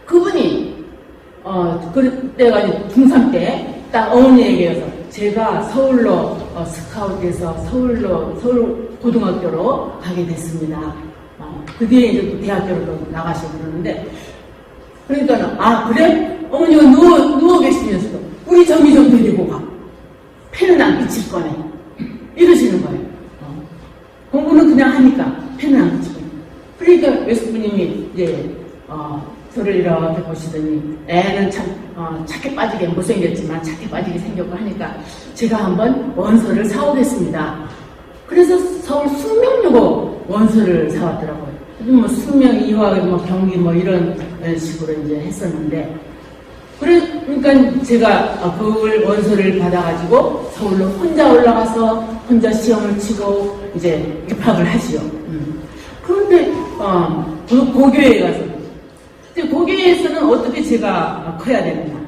그분이 그때가 이제 중3 때 딱 어머니에게서 제가 서울로 스카우트해서 서울 고등학교로 가게 됐습니다. 그 뒤에 이제 또 대학교로 나가시고 그러는데 그러니까 그래? 어머니가 누워 계시면서도 우리 점이 좀 데리고 가. 펜은 안 끼칠 거네. 이러시는 거예요. 공부는 그냥 하니까 펜은 안 끼칠 거네. 그러니까 외숙부님이 이제 저를 이렇게 보시더니 애는 참 착해 빠지게 못생겼지만 착해 빠지게 생겼고 하니까 제가 한번 원서를 사오겠습니다. 그래서 서울 숙명여고 원서를 사왔더라고요. 뭐 숙명, 이화, 경기 이런 식으로 이제 했었는데 그러니까 제가 그걸 원서를 받아가지고 서울로 혼자 올라가서 혼자 시험을 치고 이제 입학을 하지요. 그런데 고교에 가서 고교에서는 어떻게 제가 커야 되느냐.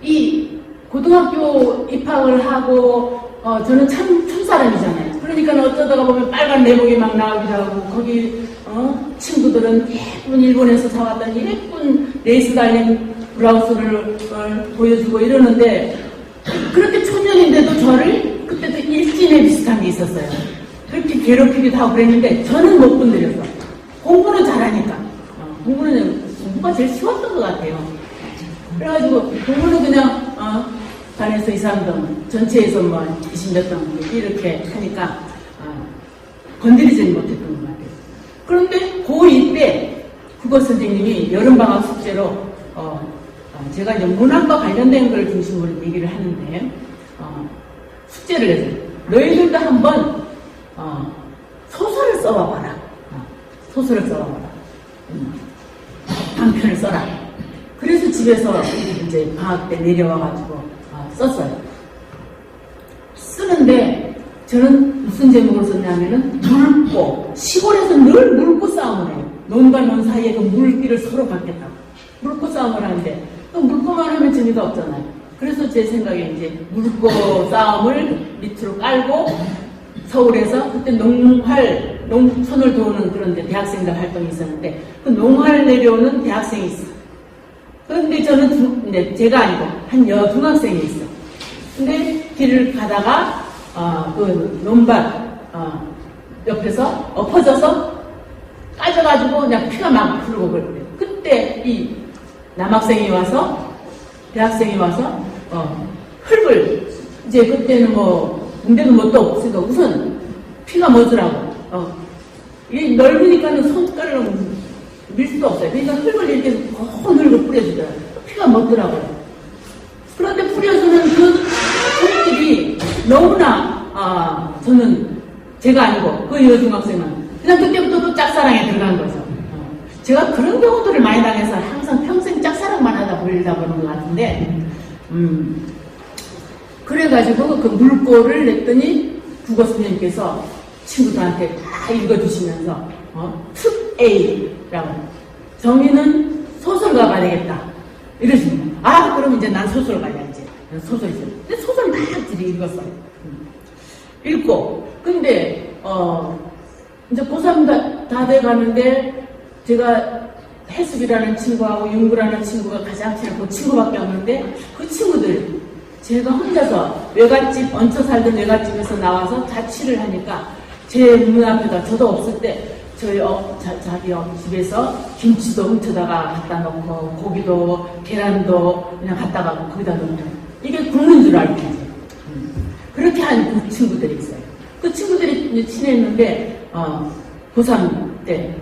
이 고등학교 입학을 하고 저는 참 촌사람이잖아요. 그러니까 어쩌다가 보면 빨간 내복이 막 나오기도 하고 거기 친구들은 예쁜 일본에서 사왔던 예쁜 레이스 달린 브라우스를 보여주고 이러는데 그렇게 초년인데도 저를 그때도 일진에 비슷한 게 있었어요. 그렇게 괴롭히기도 하고 그랬는데 저는 못 건드렸어. 공부는 잘하니까. 공부가 제일 쉬웠던 것 같아요. 그래가지고 공부는 그냥 반에서 2, 3등 전체에서 20몇 등 이렇게 하니까 건드리지는 못했던 것 같아요. 그런데 고2 때 국어 선생님이 여름방학 숙제로 제가 이제 문학과 관련된 걸 중심으로 얘기를 하는데 숙제를 해서 너희들도 한번 소설을 써와봐라. 소설을 써와봐라. 단편을 써라. 그래서 집에서 이제 방학 때 내려와가지고 썼어요. 쓰는데 저는 무슨 제목으로 썼냐면은 물고 시골에서 늘 물고 싸움을 해요. 논과 논 사이에 그 물기를 서로 갖겠다고 물고 싸움을 하는데 또 물고만 하면 재미가 없잖아요. 그래서 제 생각에 이제 물고 싸움을 밑으로 깔고 서울에서 그때 농촌을 도우는 그런 데 대학생들 활동이 있었는데 그 농활 내려오는 대학생이 있어. 그런데 저는 제가 아니고 한 여중학생이 있어. 근데 길을 가다가 그 논밭 옆에서 엎어져서 까져가지고 그냥 피가 막 흐르고 그랬대요. 그때 이 남학생이 와서 대학생이 와서 흙을 이제 그때는 뭐 군대도 뭣도 없으니까 우선 피가 멎으라고 이게 넓으니까는 손가락으로 밀 수도 없어요. 그러니까 흙을 이렇게 흙을 뿌려주더라고요. 피가 멎더라고요. 그런데 뿌려주는 그 흙들이 너무나 저는 제가 아니고 그 여중학생은 그냥 그때부터 또 짝사랑에 들어간 거죠. 제가 그런 경우들을 많이 당해서 항상 평생 짝사랑만 하다 보려다 보는 것 같은데 그래가지고 그 물꼬를 냈더니 국어선생님께서 친구들한테 다 읽어주시면서 특A라고 정의는 소설가가 되겠다 이러시는 거예요. 그럼 이제 난 소설가야지. 소설이죠. 근데 소설 많이들이 읽었어요. 읽고 근데 이제 고3 다 돼가는데 제가 해숙이라는 친구하고 윤구라는 친구가 가장 친하고 친구밖에 없는데 그 친구들 제가 혼자서 외갓집 얹혀 살던 외갓집에서 나와서 자취를 하니까 제 눈앞에다 저도 없을 때 저희 자기 집에서 김치도 훔쳐다가 갖다 놓고 고기도 계란도 그냥 갖다가 거기다 놓고 이게 굶는 줄 알고 이제 그렇게 한 그 친구들이 있어요. 그 친구들이 이제 친했는데 고3 때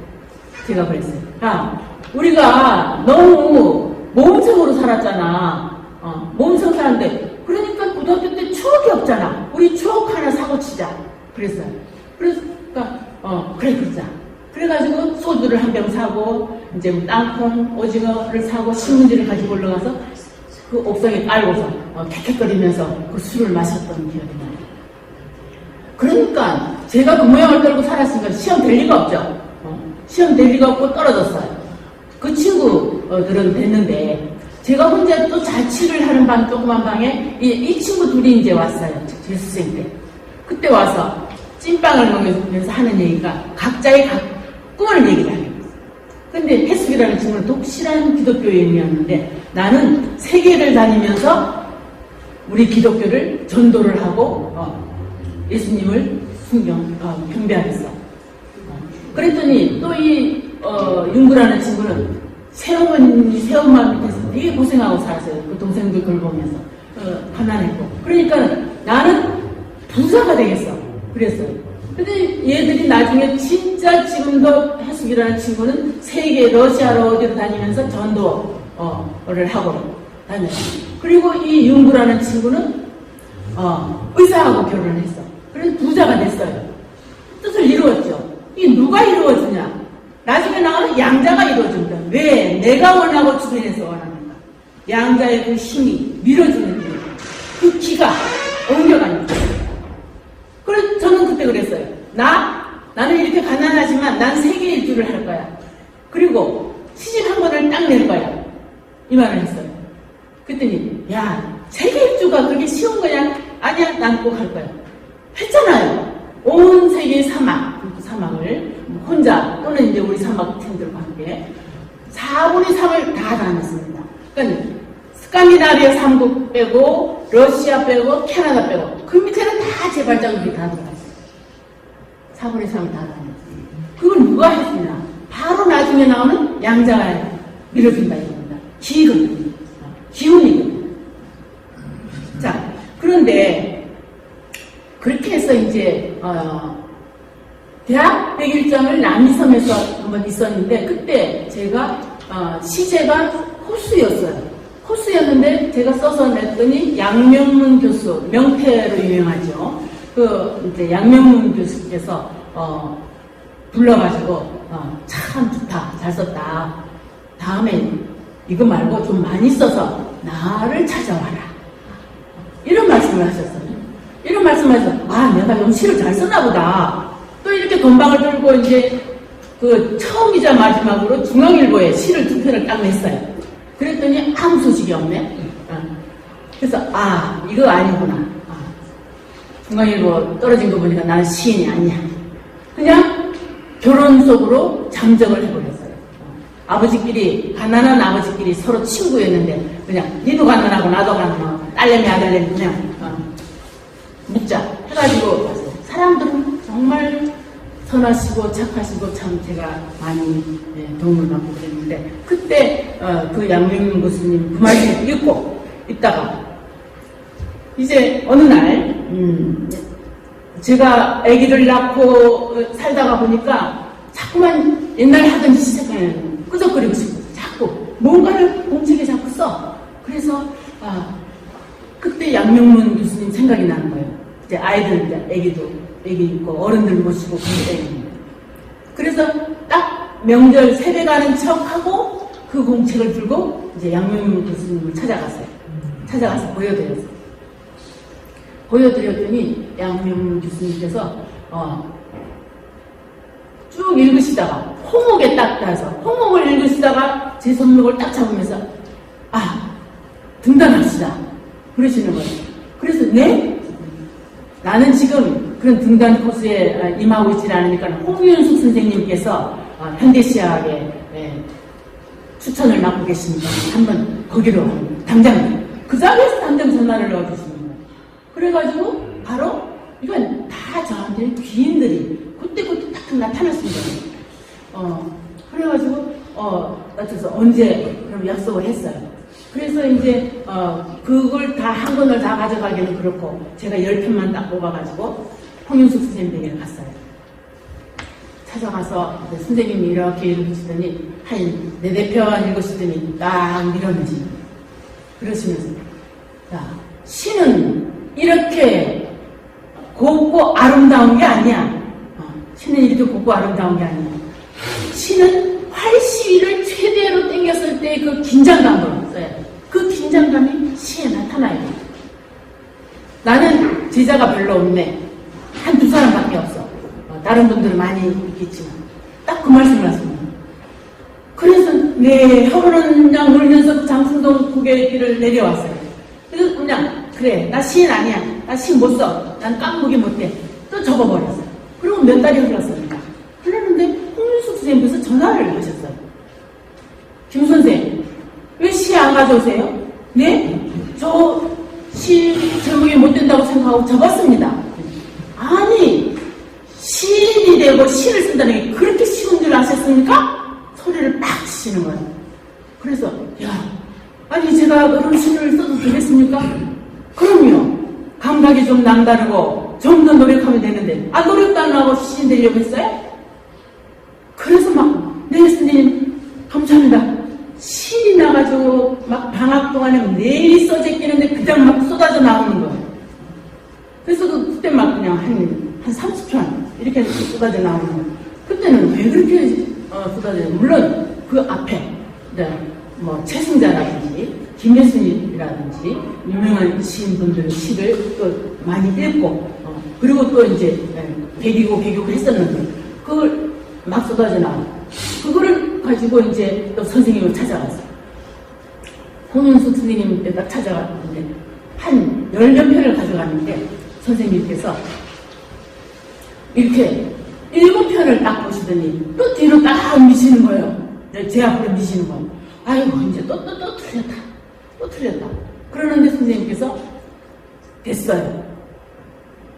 제가 그랬어요. 우리가 너무 모범생으로 살았잖아. 모범생 살았는데 그러니까 고등학교 때 추억이 없잖아. 우리 추억 하나 사고 치자. 그랬어요. 그러니까 그래 그러자. 그래가지고 소주를 한 병 사고 이제 땅콩, 오징어를 사고 신문지를 가지고 올라가서 그 옥상에 깔고서 킥킥거리면서 그 술을 마셨던 기억이 나요. 그러니까 제가 그 모양을 떨고 살았으니까 시험 될 리가 없죠. 시험 될 리가 없고 떨어졌어요. 그 친구들은 됐는데 제가 혼자 또 자취를 하는 방 조그만 방에 이 친구 둘이 이제 왔어요. 재수생 때. 그때 와서 찐빵을 먹으면서 하는 얘기가 각자의 꿈을 얘기를 하는 거예요. 근데 해숙이라는 친구는 독실한 기독교인이었는데 나는 세계를 다니면서 우리 기독교를 전도를 하고 예수님을 경배하겠어. 그랬더니 또 이 윤구라는 친구는 새엄마 밑에서 되게 고생하고 살았어요. 그 동생들 돌보면서 가난했고. 그러니까 나는 부자가 되겠어. 그랬어요. 근데 얘들이 나중에 진짜 지금도 해숙이라는 친구는 세계 러시아로 어디로 다니면서 전도를 하고 다녔어요. 그리고 이 윤구라는 친구는 의사하고 결혼을 했어. 그래서 부자가 됐어요. 뜻을 이루었죠. 이 누가 이루어주냐? 나중에 나오는 양자가 이루어준다. 왜? 내가 원하고 주변에서 원하는가? 양자의 그 힘이 밀어주는 힘. 그 기가 옮겨가는 거예요. 그래서 저는 그때 그랬어요. 나는 이렇게 가난하지만 난 세계 일주를 할 거야. 그리고 시집 한 번을 딱 낼 거야. 이 말을 했어요. 그랬더니 세계 일주가 그렇게 쉬운 거냐? 아니야, 난 꼭 할 거야. 했잖아요. 온 세계의 사막을 혼자 또는 이제 우리 사막팀들과 함께 4분의 3을 다 다녔습니다. 그러니까 스칸디나비아 3국 빼고 러시아 빼고 캐나다 빼고 그 밑에는 다 제 발자국이 다 들어갔어요. 4분의 3을 다 다녔어요. 그걸 누가 했으냐? 바로 나중에 나오는 양자가 밀어준다 이겁니다. 기운이거든요. 자, 그런데 그렇게 해서 이제 대학 101장을 남이섬에서 한번 있었는데 그때 제가 시제가 호수였어요. 호수였는데 제가 써서 냈더니 양명문 교수, 명태로 유명하죠. 그 이제 양명문 교수께서 불러가지고 참 좋다, 잘 썼다. 다음에 이거 말고 좀 많이 써서 나를 찾아와라. 이런 말씀을 하셨어요. 이런 말씀하셔서 내가 좀 시를 잘 썼나 보다. 또 이렇게 건방을 들고 이제 그 처음이자 마지막으로 중앙일보에 시를 2편을 딱 냈어요. 그랬더니 아무 소식이 없네. 그래서 이거 아니구나. 중앙일보 떨어진 거 보니까 나는 시인이 아니야. 그냥 결혼 속으로 잠적을 해버렸어요. 가난한 아버지끼리 서로 친구였는데 그냥 니도 가난하고 나도 가난하고 딸내미 아들내미 그냥 묻자 해가지고 사람들은 정말 선하시고 착하시고 참 제가 많이 도움을 받고 그랬는데 그때 그 양명민 교수님 그 말씀 읽고 있다가 이제 어느 날 제가 아기를 낳고 살다가 보니까 자꾸만 옛날 하던 짓을 끄적거리고 싶고 자꾸 뭔가를 공책에 자꾸 써. 그래서 그때 양명문 교수님 생각이 나는 거예요. 이제 아이들 이제 아기 있고 어른들 모시고 그때 그래서 딱 명절 세배 가는 척하고 그 공책을 들고 이제 양명문 교수님을 찾아갔어요. 찾아가서 보여드렸더니 양명문 교수님께서 쭉 읽으시다가 홍옥에 딱 따서 홍옥을 읽으시다가 제 손목을 딱 잡으면서 등단합시다 그러시는 거예요. 그래서 네? 나는 지금 그런 등단 코스에 임하고 있지 않으니까 홍윤숙 선생님께서 현대시학에 추천을 맡고 계시니까 한번 거기로 당장 그 자리에서 당장 전화를 넣어주시는 거예요. 그래가지고 바로 이건 다 저한테 귀인들이 그때 딱 나타났습니다. 그래가지고 나타나서 언제 그럼 약속을 했어요. 그래서 이제 그걸 다 한 권을 다 가져가기는 그렇고 제가 10편만 딱 뽑아가지고 홍윤숙 선생님 댁에 갔어요. 찾아가서 선생님이 이렇게 읽으시더니 한 4편 읽으시더니 딱 밀어내시는 거예요. 그러시면서 시는 이렇게 곱고 아름다운 게 아니야. 시는 이렇게 곱고 아름다운 게 아니야. 시는 활시위를 최대로 당겼을 때 그 긴장감을 써야 돼. 그 긴장감이 시에 나타나야 돼. 나는 제자가 별로 없네. 한두 사람밖에 없어. 다른 분들은 많이 있겠지만 딱 그 말씀을 하십니다. 그래서 하루는 그냥 울면서 장순동 고개길을 내려왔어요. 그래서 그냥 그래 나 시인 아니야. 나 시 못 써. 난 깡보기 못해. 또 접어버렸어요. 그리고 몇 달이 흘렀습니다. 흘렀는데 홍윤숙 선생님께서 전화를 하셨어요. 김 선생 왜 시 안 가져오세요? 네? 저 시 제목이 못 된다고 생각하고 접었습니다. 아니 시인이 되고 시를 쓴다는 게 그렇게 쉬운 줄 아셨습니까? 소리를 팍 치시는 거예요. 그래서 아니 제가 그런 시를 써도 되겠습니까? 그럼요. 감각이 좀 남다르고 좀 더 노력하면 되는데 노력도 안 하고 시인 되려고 했어요? 그래서 네 선생님 감사합니다. 신이 나가지고 막 방학 동안에 내리 써제끼는데 그냥 막 쏟아져 나오는 거예요. 그래서 그때 막 그냥 한 30편 이렇게 쏟아져 나오는 거예요. 그때는 왜 그렇게 쏟아져요? 물론 그 앞에 뭐 최승자라든지 김예순이라든지 유명한 시인분들의 시를 또 많이 읽고 그리고 또 이제 배기고 했었는데 그걸 막 쏟아져 나오고 그거를 가지고 이제 또 선생님을 찾아갔어요. 홍윤숙 선생님 때 딱 찾아갔는데 한 10몇 편을 가져갔는데 선생님께서 이렇게 7편을 딱 보시더니 또 뒤로 딱 미시는 거예요. 제 앞으로 미시는 거예요. 아이고 이제 또 틀렸다. 또 틀렸다. 그러는데 선생님께서 됐어요.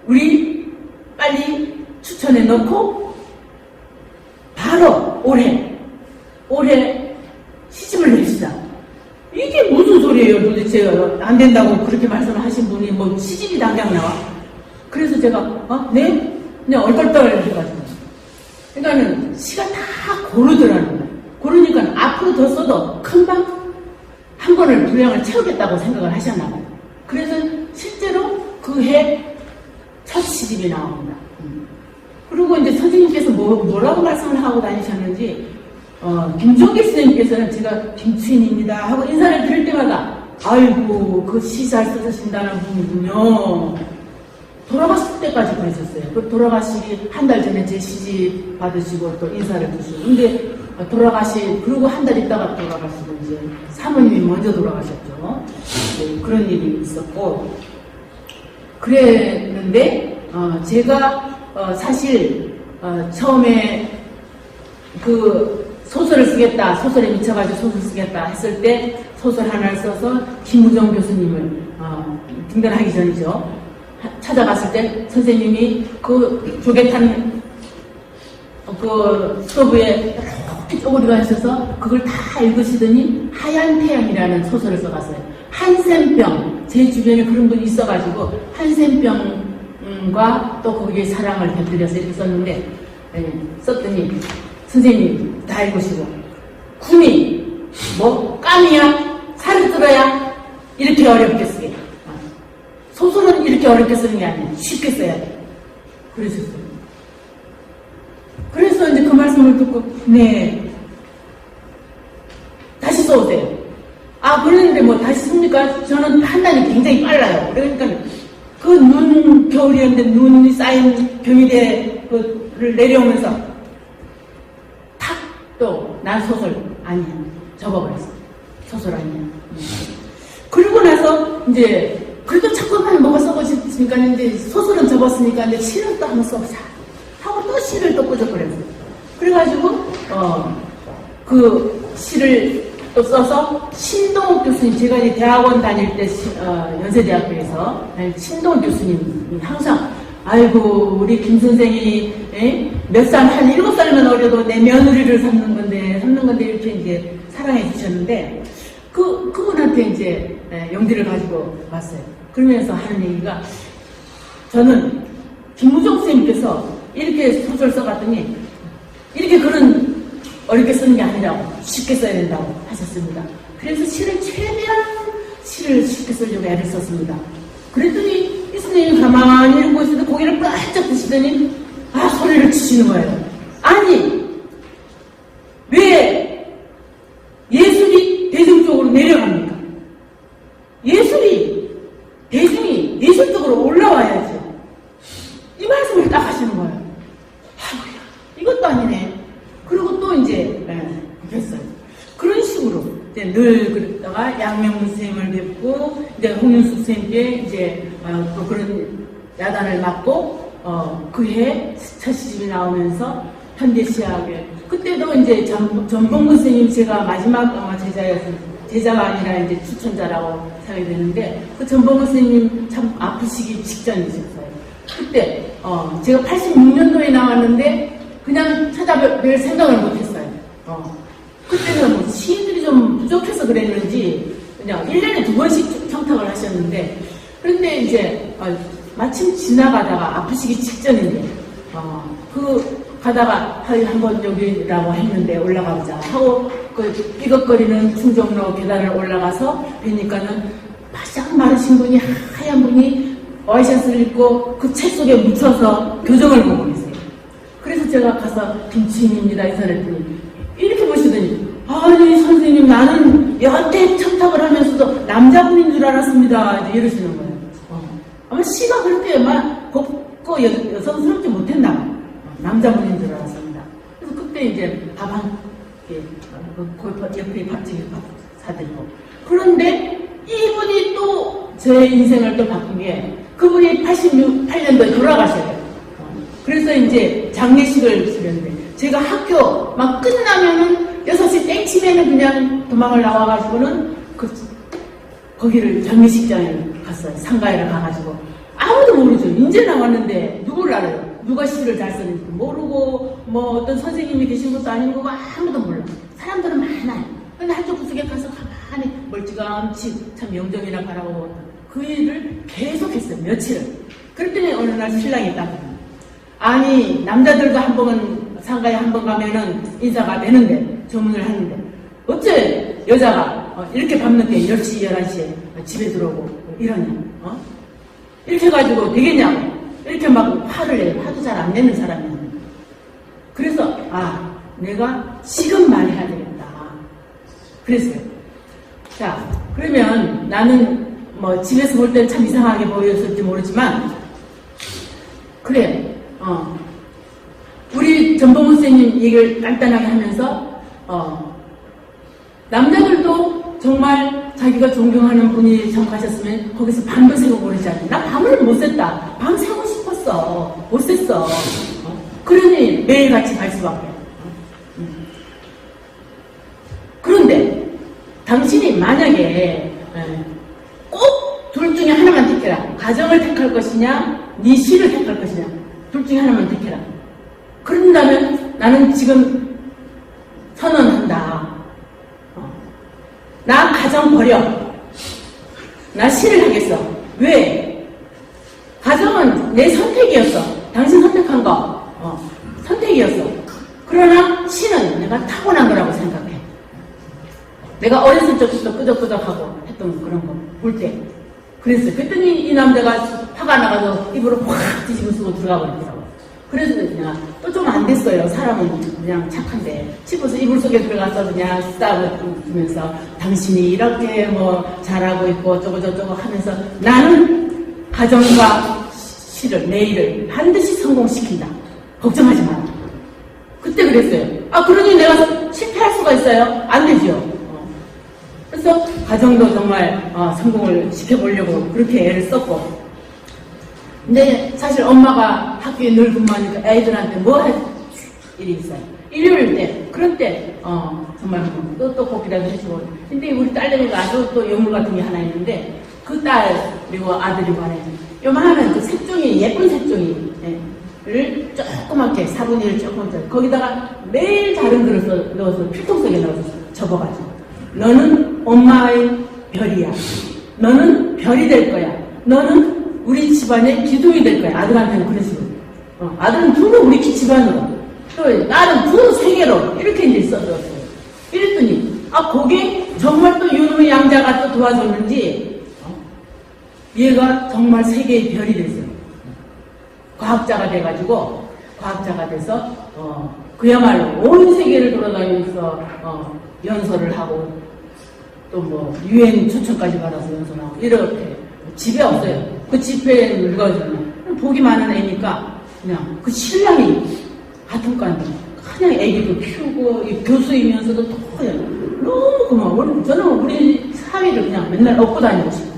우리 빨리 추천해 놓고 바로 올해 시집을 냅시다. 이게 무슨 소리예요 도대체. 안 된다고 그렇게 말씀을 하신 분이 뭐 시집이 당장 나와. 그래서 제가 네? 그냥 얼떨떨 해가지고 그러니까는 시가 다 고르더라는 거예요. 고르니까 앞으로 더 써도 금방 한 번을 분량을 채우겠다고 생각을 하셨나 봐요. 그래서 실제로 그 해 첫 시집이 나옵니다. 그리고 이제 선생님께서 뭐라고 말씀을 하고 다니셨는지 김종기 선생님께서는 제가 김추인입니다 하고 인사를 드릴 때마다 아이고 그 시 잘 쓰신다는 분이군요. 돌아가실 때까지 그러셨어요. 그 돌아가시기 한 달 전에 제 시집 받으시고 또 인사를 드시고 근데 그리고 한 달 있다가 돌아가시고 이제 사모님이 먼저 돌아가셨죠. 그런 일이 있었고 그랬는데 제가 사실 처음에 그 소설을 쓰겠다, 소설에 미쳐가지고 소설 쓰겠다 했을 때 소설 하나를 써서 김우정 교수님을 등단하기 전이죠. 찾아갔을 때 선생님이 그 조개탄 그 스토브에 이렇게 쪼그리가 있어서 그걸 다 읽으시더니 하얀 태양이라는 소설을 써갔어요. 한센병, 제 주변에 그런 분이 있어가지고 한센병과 또 거기에 사랑을 곁들여서 이렇게 썼는데, 썼더니 선생님 다 읽으시고 군이 뭐 까미야 살을 들어야 이렇게 어렵게 쓰게, 소설은 이렇게 어렵게 쓰는 게 아니야, 쉽게 써야 돼. 그러셨어요. 그래서 이제 그 말씀을 듣고, 네, 다시 써오세요. 아, 그러는데 뭐 다시 씁니까? 저는 판단이 굉장히 빨라요. 그러니까 그 겨울이었는데 눈이 쌓인 경희대 그를 내려오면서 탁 또 난 소설 아니야. 접어버렸어. 소설 아니야. 그리고 나서 이제 그래도 자꾸만 뭐가 써고 싶으니까 이제 소설은 접었으니까 이제 시를 또 한번 써보자 하고 또 시를 또 꽂아버렸어. 그래가지고 그 시를 또 써서 신동욱 교수님, 제가 이제 대학원 다닐 때 연세대학교에서 신동욱 교수님 항상 아이고 우리 김 선생이 몇 살, 한 7살만 어려도 내 며느리를 삼는 건데 이렇게 이제 사랑해 주셨는데 그분한테 이제 용기를 가지고 왔어요. 그러면서 하는 얘기가, 저는 김무정 선생님께서 이렇게 소설 써갔더니 이렇게 그런 어렵게 쓰는 게 아니라고, 쉽게 써야 된다고 하셨습니다. 그래서 최대한 시를 쉽게 쓰려고 애를 썼습니다. 그랬더니 이 선생님이 가만히 읽고 있어도 고개를 바짝 드시더니 소리를 치시는 거예요. 아니, 왜 예술이 대중 쪽으로 내려갑니까? 예술이 대중이 예술 쪽으로 올라와야죠. 이 말씀을 딱 하시는 거예요. 이것도 아니네. 그리고 또 이제 됐어요. 그런 식으로 이제 늘 그랬다가 양명문 선생님을 뵙고 이제 홍윤숙 선생님께 이제 또 그런 야단을 맞고 그해 첫 시집이 나오면서 현대시학에 그때도 이제 전봉근 선생님, 제가 마지막 제자가 아니라 이제 추천자라고 생각이 되는데, 그 전봉근 선생님 참 아프시기 직전이셨어요. 그때 제가 86년도에 나왔는데 그냥 찾아뵐 생각을 못했어요. 그때는 뭐 시인들이 좀 부족해서 그랬는지 그냥 1년에 2번씩 청탁을 하셨는데, 그런데 이제 마침 지나가다가 아프시기 직전인데 가다가 한번 여기라고 했는데 올라가보자 하고 그 삐걱거리는 충정로 계단을 올라가서 뵈니까는 바짝 마르신 분이, 하얀 분이 와이셔츠를 입고 그 책 속에 묻혀서 교정을 보고 계세요. 그래서 제가 가서 김치인입니다 인사했더니 이렇게 보시더니, 아니 선생님, 나는 여태 청탁을 하면서도 남자분인 줄 알았습니다 이제 이러시는 거예요. 아마 시가 그렇게 막 곱고 여성스럽지 못했나 봐요. 남자분인 줄 알았습니다. 그래서 그때 이제 밥 한 개, 옆에 밥집에 밥 사드리고. 그런데 이분이 또 제 인생을 또 바꾼 게, 그분이 88년도에 돌아가셔요. 그래서 이제 장례식을 치렀는데, 제가 학교 막 끝나면은 6시 땡치면은 그냥 도망을 나와가지고는 거기를 장례식장에 갔어요. 상가에를 가가지고. 아무도 모르죠. 이제 나왔는데 누굴 알아요? 누가 시를 잘 쓰는지 모르고, 뭐 어떤 선생님이 계신 것도 아닌 거고 아무도 몰라. 사람들은 많아요. 근데 한쪽 구석에 가서 가만히 멀찌감치 참 영정이나 바라보고 그 일을 계속했어요. 며칠을. 그랬더니 어느 날 신랑이 딱, 아니 남자들도 한 번은 상가에 한 번 가면은 인사가 되는데, 조문을 하는데 어째 여자가 이렇게 밤늦게 10시 11시에 집에 들어오고 이러냐, 이렇게 해가지고 되겠냐고 이렇게 막 화를 내요. 화도 잘 안 내는 사람이에요. 그래서 내가 시금 많이 해야 되겠다 그랬어요. 자, 그러면 나는 뭐 집에서 볼 때는 참 이상하게 보였을지 모르지만, 그래, 우리 전봉훈 선생님 얘기를 간단하게 하면서 남자들도 정말 자기가 존경하는 분이 정가셨으면 거기서 밤도 새고 그러지 않니? 나 밤을 못 샜다. 밤 새고 싶었어. 못 샜어. 그러니 매일같이 갈 수밖에. 그런데 당신이 만약에 꼭 둘 중에 하나만 택해라. 가정을 택할 것이냐, 네 시를 택할 것이냐, 둘 중에 하나만 택해라. 그런다면 나는 지금 선언한다. 나 가정 버려. 나 시를 하겠어. 왜? 가정은 내 선택이었어. 당신 선택한 거 선택이었어. 그러나 시는 내가 타고난 거라고 생각해. 내가 어렸을 적부터 끄적끄적하고 했던 그런 거 볼 때 그랬어요. 그랬더니 이 남자가 화가 나가서 입으로 확 뒤집어 쓰고 들어가 버리더라고. 그래서 내가 또 좀 안 됐어요. 사람은 그냥 착한데 짚어서 이불 속에 들어가서 그냥 싸우면서 당신이 이렇게 뭐 잘하고 있고 어쩌고 저쩌고 하면서 나는 가정과 시를 내 일을 반드시 성공시킨다. 걱정하지 마라. 그때 그랬어요. 그러니 내가 실패할 수가 있어요? 안 되죠. 그래서 가정도 정말 성공을 시켜보려고 그렇게 애를 썼고, 근데 사실 엄마가 학교에 늘 근무하니까 애들한테 뭐 할 일이 있어요. 일요일 때, 그런 때 정말 또 떡볶이라도 해주고. 근데 우리 딸내미가 아주 또 요물 같은 게 하나 있는데 그 딸 그리고 아들이 말해 요만한 그 색종이, 예쁜 색종이를 조그맣게 4분의 1 조그맣게 거기다가 매일 다른 그릇을 넣어서 필통 속에 넣어서 접어가지고, 너는 엄마의 별이야. 너는 별이 될 거야. 너는 우리 집안의 기둥이 될 거야. 아들한테는 그런 식으로. 아들은 두루 우리 집안으로, 또 딸은 두루 세계로, 이렇게 이제 써줬어요. 이랬더니 거기에 정말 또 요놈의 양자가 또 도와줬는지 얘가 정말 세계의 별이 됐어요. 과학자가 돼가지고, 과학자가 돼서 그야말로 온 세계를 돌아다니면서 연설을 하고, 또 뭐 유엔 초청까지 받아서 연설하고, 이렇게 집에 없어요. 그 집에 읽어주면 복이 많은 애니까 그냥 그 신랑이 하여튼간 그냥 애기도 키우고 교수이면서도 너무 고마워. 저는 우리 사위를 그냥 맨날 업고 다니고 싶어.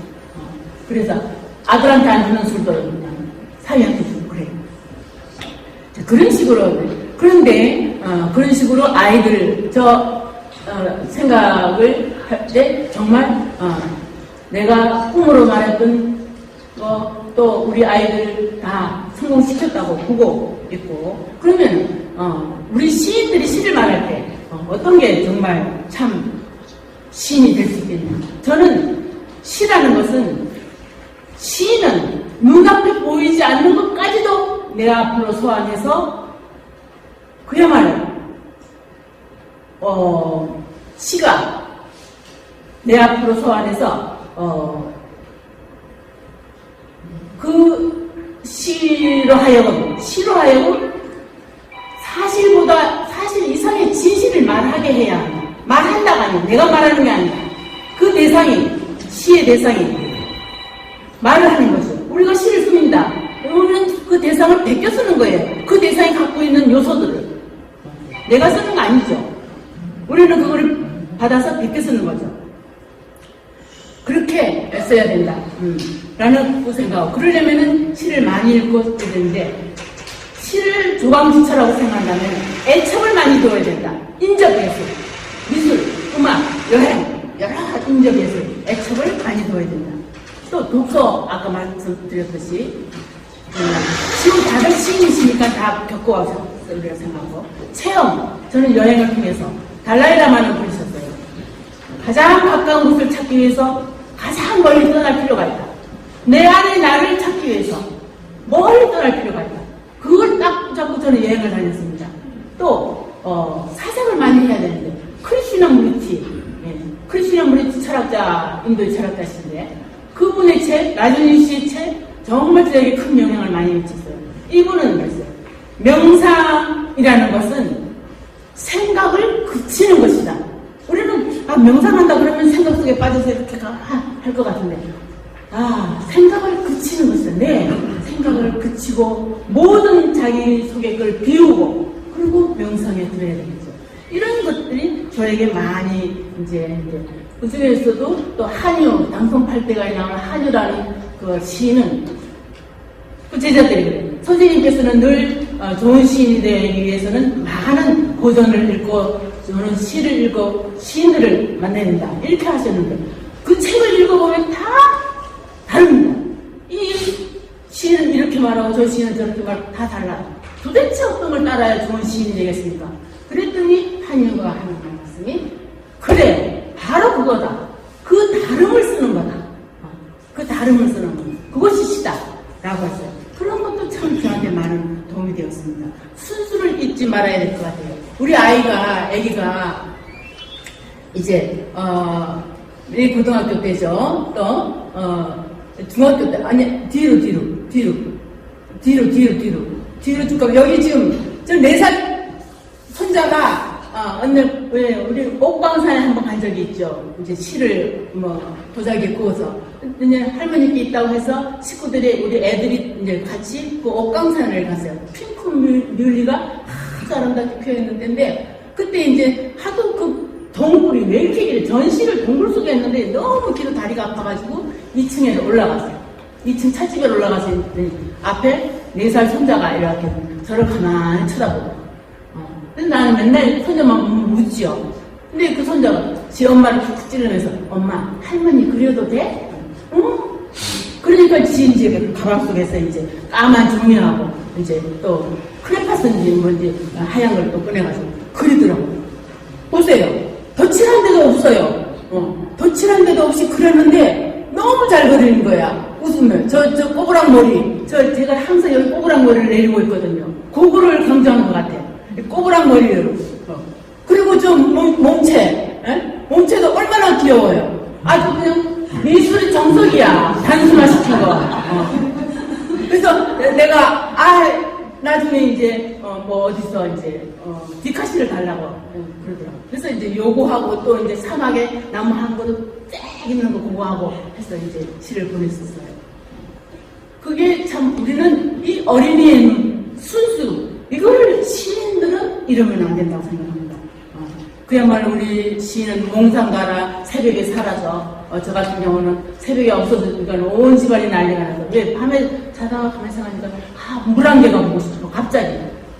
그래서 아들한테 안 주는 술도 그냥 사위한테 주고 그래요. 그런 식으로. 그런데 그런 식으로 아이들 생각을 할 때 정말 내가 꿈으로 말했던 또 우리 아이들 다 성공시켰다고 보고 있고, 그러면 우리 시인들이 시를 말할 때 어떤 게 정말 참 시인이 될 수 있겠냐. 저는 시라는 것은, 시인은 눈앞에 보이지 않는 것까지도 내 앞으로 소환해서 그야말로 시가 내 앞으로 소환해서 그 시로 하여금 사실 이상의 진실을 말하게 해야 한다. 말한다가 아니야. 내가 말하는 게 아니라 그 대상이, 시의 대상이 말을 하는 거죠. 우리가 시를 씁니다. 그러면 그 대상을 베껴 쓰는 거예요. 그 대상이 갖고 있는 요소들을 내가 쓰는 거 아니죠. 우리는 그거를 받아서 베껴 쓰는 거죠. 그렇게 써야 된다. 라는 생각하고, 그러려면은 시를 많이 읽고 되는데, 시를 조강지처라고 생각한다면 애청을 많이 두어야 된다. 인적예술, 미술, 음악, 여행, 여러 인적 예술, 애청을 많이 두어야 된다. 또 독서, 아까 말씀드렸듯이 지금 다들 시인이시니까 다 겪어와서 우리가 생각하고, 체험, 저는 여행을 통해서 달라이라마는 그러셨어요. 가장 가까운 곳을 찾기 위해서 가장 멀리 떠날 필요가 있다. 내 안의 나를 찾기 위해서 멀리 떠날 필요가 있다. 그걸 딱 붙잡고 저는 여행을 다녔습니다. 또 사색을 많이 해야 되는데, 크리스티나 무리티 철학자, 인도의 철학자신데 그분의 책, 라주니 씨의 책 정말 저에게 큰 영향을 많이 미쳤어요. 이분은 그랬어요. 명상이라는 것은 생각을 그치는 것이다. 우리는 명상한다 그러면 생각 속에 빠져서 이렇게 할 것 같은데, 생각을 그치는 것이다. 네, 생각을 그치고 모든 자기 속의 걸 비우고 그리고 명상에 들어야 되겠죠. 이런 것들이 저에게 많이 이제 그 중에서도 또 한유, 당송팔대가에 나오는 한유라는 그 시인은 그 제자들이 그래요. 선생님께서는 늘 좋은 시인이 되기 위해서는 많은 고전을 읽고 저는 시를 읽고 시인들을 만나야 된다. 이렇게 하셨는데 그 책을 읽어보면 다 다릅니다. 이 시인은 이렇게 말하고 저 시인은 저렇게 말하고 다 달라. 도대체 어떤 걸 따라야 좋은 시인이 되겠습니까? 그랬더니 한유가 하는 말씀이 그래, 바로 그거다. 그 다름을 쓰는 거다. 발음으로서는 그것이 시다 라고 했어요. 그런 것도 참 저한테 많은 도움이 되었습니다. 순수를 잊지 말아야 될 것 같아요. 우리 아기가 이제 이 고등학교 때죠. 또 중학교 때 아니 뒤로 쭉 가면 여기 지금 저 4살 손자가 우리 옥방산에 한번 간 적이 있죠. 이제 실을 도자기에 구워서 이제 할머니께 있다고 해서 식구들이 우리 애들이 이제 같이 그 옥강산을 갔어요. 핑크 뮬리가 아주 아름답게 피어있는 데인데 그때 이제 하도 그 동굴이 왜 이렇게 길어? 전시를 동굴 속에 했는데 너무 길어 다리가 아파가지고 2층에 올라갔어요. 2층 찻집에 올라가서 앞에 4살 손자가 이렇게 저를 가만히 쳐다보고 근데 나는 맨날 손자만 묻지요. 근데 그 손자가 지 엄마를 쿡쿡 찌르면서 엄마 할머니 그려도 돼? 응? 그러니까 지 이제 가방 속에서 이제 까만 종이하고 이제 또 크레파스인지 뭔지 하얀 걸 또 꺼내가지고 그리더라고. 보세요. 덧칠한 데도 없어요. 덧칠한 데도 없이 그렸는데 너무 잘 그리는 거야. 웃으면 저 꼬부랑 머리 제가 항상 여기 꼬부랑 머리를 내리고 있거든요. 그거를 강조하는 것 같아요. 꼬부랑 머리로. 그리고 저 몸체도 얼마나 귀여워요. 아주 그냥 미술의 정석이야. 단순화시킨 거. 그래서 내가 나중에 이제 어디서 이제 디카시를 달라고 그러더라고. 그래서 이제 요거하고 또 이제 사막에 나무 한 그루 쫙 있는 거 그거 하고 해서 이제 시를 보냈었어요. 그게 참 우리는 이 어린이의 순수 이걸 시인들은 이러면 안 된다고 생각합니다. 그야말로 우리 시인은 몽상가라 새벽에 살아서 저 같은 경우는 새벽에 없어지니까 온 집안이 난리가 나서 왜 밤에 자다가 가만히 생각하니까 물안개가 보고 싶어 갑자기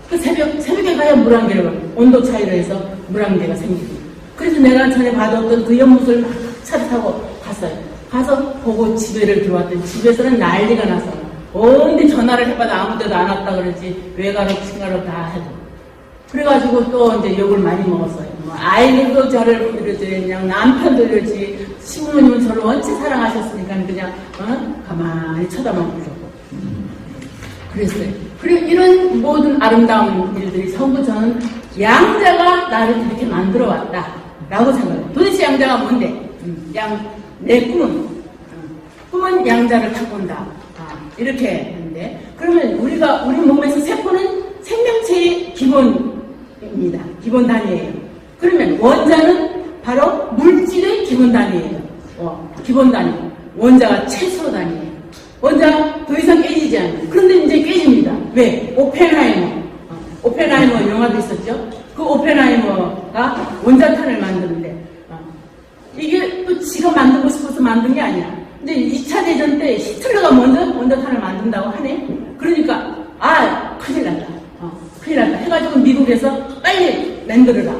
그 새벽에 가야 물안개를 온도 차이로 해서 물안개가 생기고 그래서 내가 전에 받았던 그 연못을 막 차를 타고 갔어요. 가서 보고 집에를 들어왔더니 집에서는 난리가 나서 언제 전화를 해봐도 아무 데도 안 왔다 그러지 외가로 친가로 다 해도 그래가지고 또 이제 욕을 많이 먹었어요. 아이들도 저를 그러지 그냥 남편도 그러지 시부모님은 저를 원체 사랑하셨으니까 그냥 가만히 쳐다만 보셨고 그랬어요. 그리고 이런 모든 아름다운 일들이 전부 저는 양자가 나를 이렇게 만들어 왔다 라고 생각해요. 도대체 양자가 뭔데? 내 꿈은 양자를 타고온다 이렇게 했는데 그러면 우리 몸에서 세포는 생명체의 기본입니다. 기본 단위예요. 그러면 원자는 바로 물질의 기본 단위예요. 기본 단위. 원자가 최소 단위예요. 원자가 더 이상 깨지지 않아요. 그런데 이제 깨집니다. 왜? 오펜하이머 영화도 있었죠? 그 오펜하이머가 원자탄을 만드는데 이게 또 지가 만들고 싶어서 만든 게 아니야. 근데 2차 대전 때 히틀러가 먼저 원자탄을 만든다고 하네? 그러니까 큰일 났다. 큰일 났다. 해가지고 미국에서 빨리 만들어라.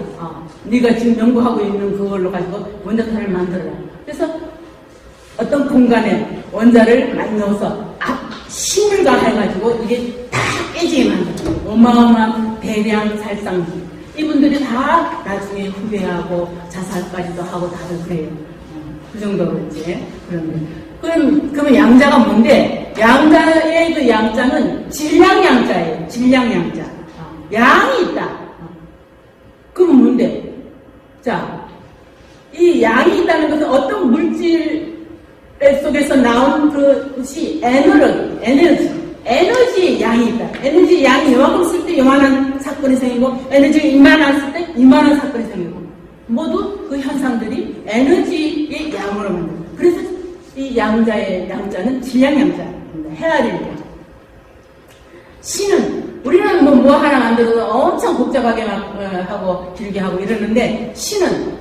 네가 지금 연구하고 있는 그걸로 가지고 원자탄을 만들어라. 그래서 어떤 공간에 원자를 많이 넣어서 힘을 가해가지고 이게 다 깨지게 만들어요. 어마어마한 대량 살상기. 이분들이 다 나중에 후회하고 자살까지도 하고 다들 그래요. 그 정도로 이제 그런데 그러면 양자가 뭔데? 양자의 그 양자는 질량 양자예요. 질량 양자. 양이 있다. 그럼 뭔데? 자, 이 양이 있다는 것은 어떤 물질 속에서 나온 그것이 에너지의 양이 있다. 에너지 양이 요만큼 쓸 때 요만한 사건이 생기고 에너지가 이만한 쓸 때 이만한 사건이 생기고 모두 그 현상들이 에너지의 양으로 만든다. 그래서 이 양자의 양자는 질량 양자입니다. 헤아리는 시는 우리는 뭐 하나 만들어서 엄청 복잡하게 하고 길게 하고 이러는데 시는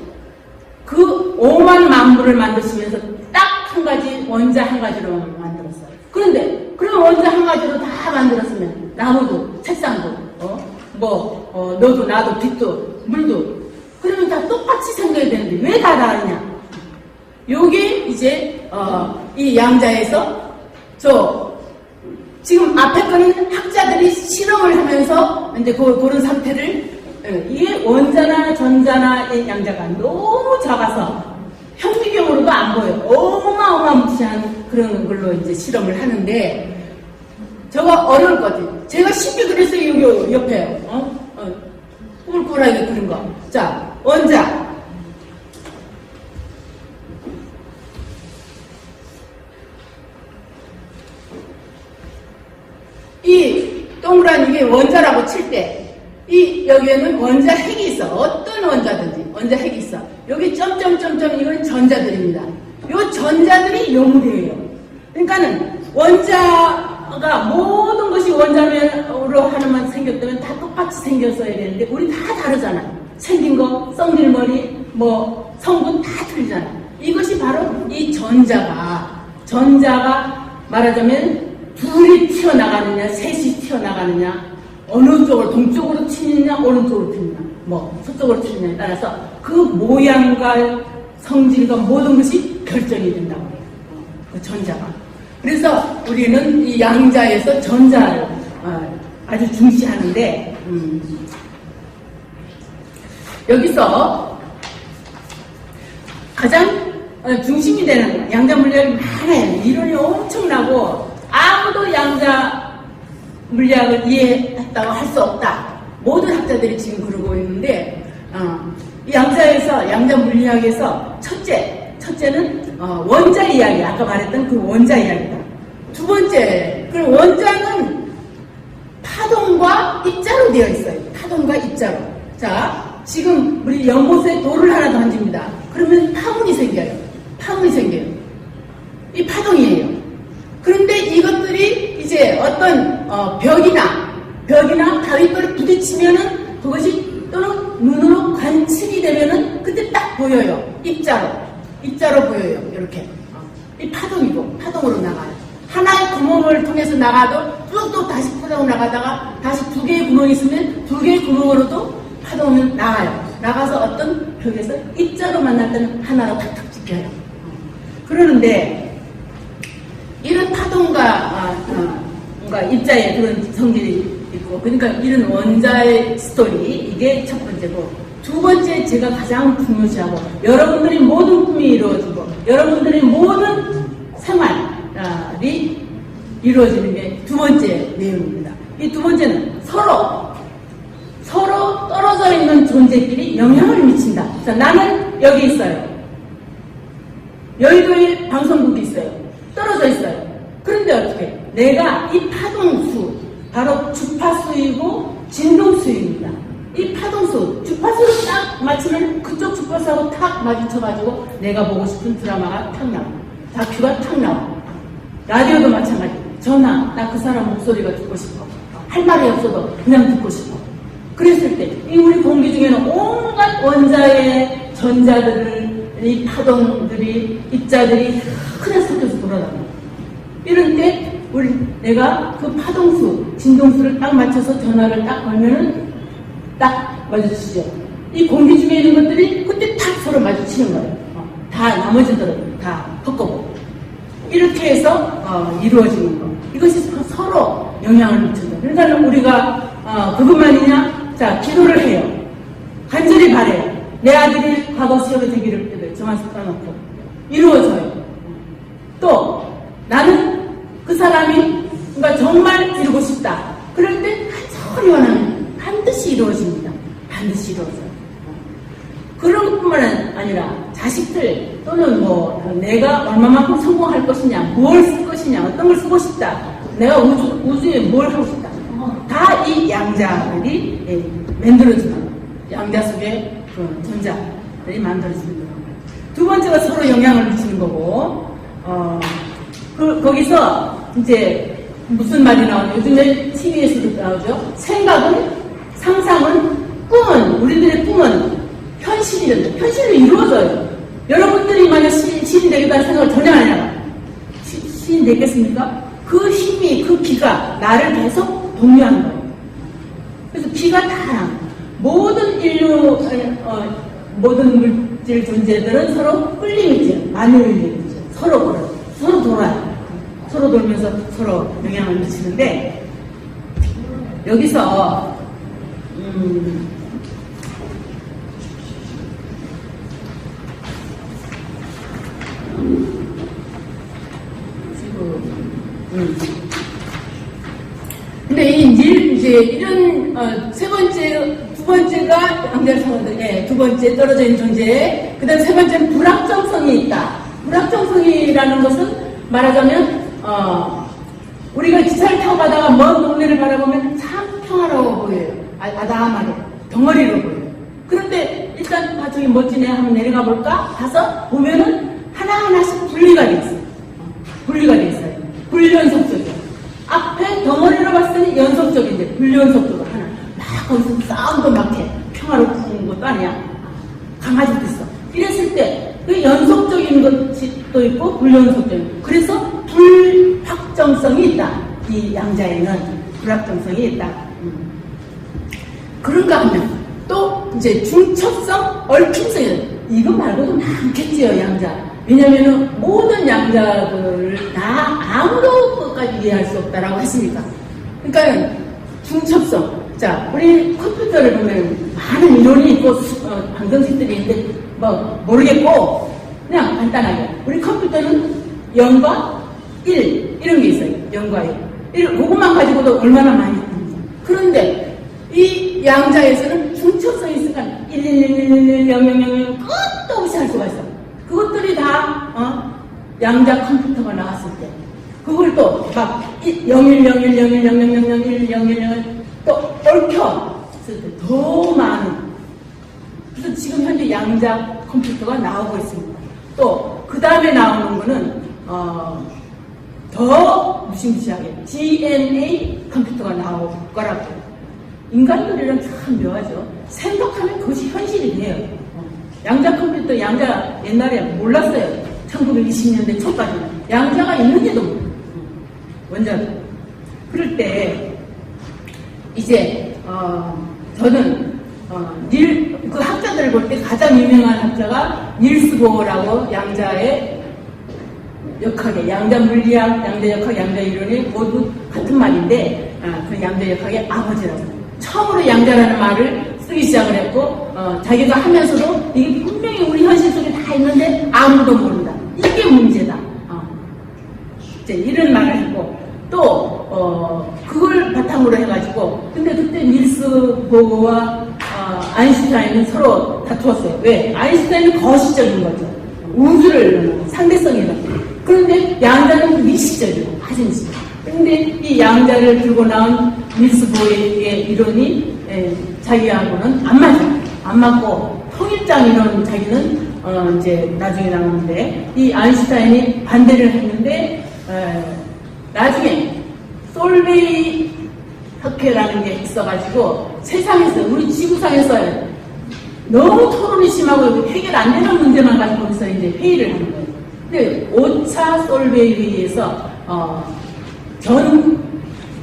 그 5만 만부를 만드시면서 딱 한 가지 원자 한 가지로 만들었어요. 그런데 그러면 원자 한 가지로 다 만들었으면 나무도 책상도 너도 나도 빛도 물도 그러면 다 똑같이 생겨야 되는데 왜 다 다르냐? 요게 이제 이 양자에서 지금 앞에 거는 학자들이 실험을 하면서 이제 그런 상태를 이게 원자나 전자나 양자가 너무 작아서 현미경으로도 안 보여. 어마어마무시한 그런 걸로 이제 실험을 하는데, 저거 어려울 것 같아요. 제가 쉽게 그랬어요, 여기 옆에. 꾸물꾸물하게 그린 거. 자, 원자. 이 동그란 이게 원자라고 칠 때, 여기에는 원자 핵이 있어. 어떤 원자든지 원자 핵이 있어. 여기 점점점점 이건 전자들입니다. 요 전자들이 요물이에요. 그러니까는 원자가 모든 것이 원자면으로 하나만 생겼다면 다 똑같이 생겼어야 되는데 우리 다 다르잖아. 생긴 거, 썩닐머리, 뭐 성분 다 틀리잖아. 이것이 바로 이 전자가 말하자면 둘이 튀어나가느냐, 셋이 튀어나가느냐, 어느 쪽으로, 동쪽으로 튀느냐, 오른쪽으로 튀느냐, 뭐 서쪽으로 튀느냐에 따라서 그 모양과 성질과 모든 것이 결정이 된다고 해요. 그 전자가. 그래서 우리는 이 양자에서 전자를 아주 중시하는데, 여기서 가장 중심이 되는 양자 물리학이 많아요. 이론이 엄청나고 아무도 양자 물리학을 이해했다고 할 수 없다. 모든 학자들이 지금 그러고 있는데, 이 양자 물리학에서 첫째는 원자 이야기, 아까 말했던 그 원자 이야기다. 두 번째, 그 원자는 파동과 입자로 되어 있어요. 파동과 입자로. 자, 지금 우리 연못에 돌을 하나 던집니다. 그러면 파문이 생겨요. 이 파동이에요. 그런데 이것들이 이제 어떤 벽이나 가위돌에 부딪히면은 그것이 또는 눈으로 관측이 되면은 그때 딱 보여요. 입자로 보여요. 이렇게. 이 파동으로 나가요. 하나의 구멍을 통해서 나가도 또 다시 파동으로 나가다가 다시 두 개의 구멍이 있으면 두 개의 구멍으로도 파동은 나가요. 나가서 어떤 벽에서 입자로 만날 때는 하나로 탁탁 찍혀요. 그러는데 이런 파동과 뭔가 입자의 그런 성질이 있고, 그러니까 이런 원자의 스토리, 이게 첫 번째고, 두 번째 제가 가장 중요시하고 여러분들이 모든 꿈이 이루어지고 여러분들이 모든 생활이 이루어지는 게 두 번째 내용입니다. 이 두 번째는 서로 떨어져 있는 존재끼리 영향을 미친다. 자, 나는 여기 있어요. 여의도에 방송국이 있어요. 떨어져 있어요. 그런데 어떻게? 내가 이 파동수, 바로 주파수이고 진동수입니다. 이 파동수, 주파수를 딱 맞추면 그쪽 주파수하고 탁 마주쳐가지고 내가 보고 싶은 드라마가 탁 나와. 다큐가 탁 나와. 라디오도 마찬가지. 전화, 나 그 사람 목소리가 듣고 싶어. 할 말이 없어도 그냥 듣고 싶어. 그랬을 때, 이 우리 공기 중에는 온갖 원자의 전자들이, 파동들이, 입자들이 크게 섞여서 돌아다녀요. 이럴 때, 내가 그 파동수, 진동수를 딱 맞춰서 전화를 딱 걸면은 딱 마주치죠. 이 공기 중에 있는 것들이 그때 탁 서로 마주치는 거예요. 다 나머지들은 다 섞어보고. 이렇게 해서 이루어지는 거. 이것이 서로 영향을 미친다. 그러니까 우리가 그것만이냐? 자, 기도를 해요. 간절히 바래요. 내 아들이 과거 시험에 되기를 정한수 써놓고 이루어져요. 또 나는 그 사람이 그러니까 정말 이루고 싶다. 그럴 때 간절히 원하면 반드시 이루어집니다. 반드시 이루어져요. 그런 것뿐만 아니라 자식들 또는 뭐 내가 얼마만큼 성공할 것이냐, 뭘 쓸 것이냐, 어떤 걸 쓰고 싶다, 내가 우주에 뭘 하고 싶다, 다 이 양자들이 만들어지는 양자 속에 그 전자들이 만들어지는 거예요. 두 번째가 서로 영향을 미치는 거고, 거기서 이제 무슨 말이 나오죠? 요즘에 TV에서도 나오죠. 생각은, 상상은, 꿈은, 우리들의 꿈은 현실로 이루어져요. 여러분들이 만약 시인 되겠다는 생각을 전혀 안 해요. 시인 되겠습니까? 그 힘이, 그 기가 나를 계속 독려하는 거예요. 그래서 기가 다 모든 인류, 모든 물질 존재들은 서로 끌림이죠. 만유인이죠. 서로 돌아요. 서로 돌면서 서로 영향을 미치는데, 여기서 근데 이제 이런 두 번째가 양자를 상호하는 두 번째 떨어져 있는 존재. 그다음 세 번째는 불확정성이 있다. 불확정성이라는 것은 말하자면 우리가 기차를 타고 가다가 먼 동네를 바라보면 참 평화로워 보여요. 아담하게 덩어리로 보여요. 그런데 일단 저기 멋지네 하면 내려가 볼까? 가서 보면은 하나하나씩 분리가 돼 있어요. 분리가 돼 있어요. 불연속적이에요. 앞에 덩어리로 봤을 때는 연속적인데 불연속적으로 하나 막 거기서 싸움도 막 해. 평화롭은 것도 아니야. 강아지도 있어. 이랬을 때 그 연속적인 것도 있고 불연속적인. 그래서 불확정성이 있다. 이 양자에는 불확정성이 있다. 그런가 하면 또 이제 중첩성, 얽힘성이 이거 말고도 많겠지요, 양자. 왜냐면은 모든 양자들을 다 아무도 것까지 이해할 수 없다라고 했으니까. 그러니까 중첩성. 자, 우리 컴퓨터를 보면 많은 이론이 있고 방정식들이 있는데 뭐 모르겠고 그냥 간단하게 우리 컴퓨터는 0과 1 이런 게 있어요. 0과 1. 그것만 가지고도 얼마나 많이 있는지. 그런데 이 양자에서는 중첩성이 있으니까 11111 0000 끝도 없이 할 수가 있어. 그것들이 다 양자 컴퓨터가 나왔을 때 그걸 또 막 01010000010001 또 얽혀 더 많은. 그래서 지금 현재 양자 컴퓨터가 나오고 있습니다. 또 그 다음에 나오는 거는 더 무시무시하게 DNA 컴퓨터가 나올 거라고. 인간들이랑 참 묘하죠. 생각하면 그것이 현실이 돼요. 양자 컴퓨터, 양자 옛날에 몰랐어요. 1920년대 초까지는. 양자가 있는지도 몰라요. 원자로. 그럴 때, 이제, 저는, 그 학자들을 볼 때 가장 유명한 학자가 닐스 보어라고 양자의 역학의, 양자 물리학, 양자 역학, 양자 이론이 모두 같은 말인데, 그 양자 역학의 아버지라고. 처음으로 양자라는 말을 쓰기 시작을 했고, 자기가 하면서도 이게 분명히 우리 현실 속에 다 있는데 아무도 모른다. 이게 문제다. 이제 이런 말을 했고, 또, 그걸 바탕으로 해가지고, 근데 그때 닐스 보어와 아인슈타인은 서로 다투었어요. 왜? 아인슈타인은 거시적인 거죠. 우주를 상대성이 있는. 그런데 양자는 미식적이고, 화진식. 근데 이 양자를 들고 나온 닐스 보어의 이론이 자기하고는 안 맞아. 안 맞고 통일장 이론 자기는 이제 나중에 나오는데 이 아인슈타인이 반대를 했는데 나중에 솔베이 학회라는 게 있어가지고 세상에서 우리 지구상에서 너무 토론이 심하고 해결 안 되는 문제만 가지고 거기서 이제 회의를 하는 거예요. 근데 5차 솔베이 회의에서 전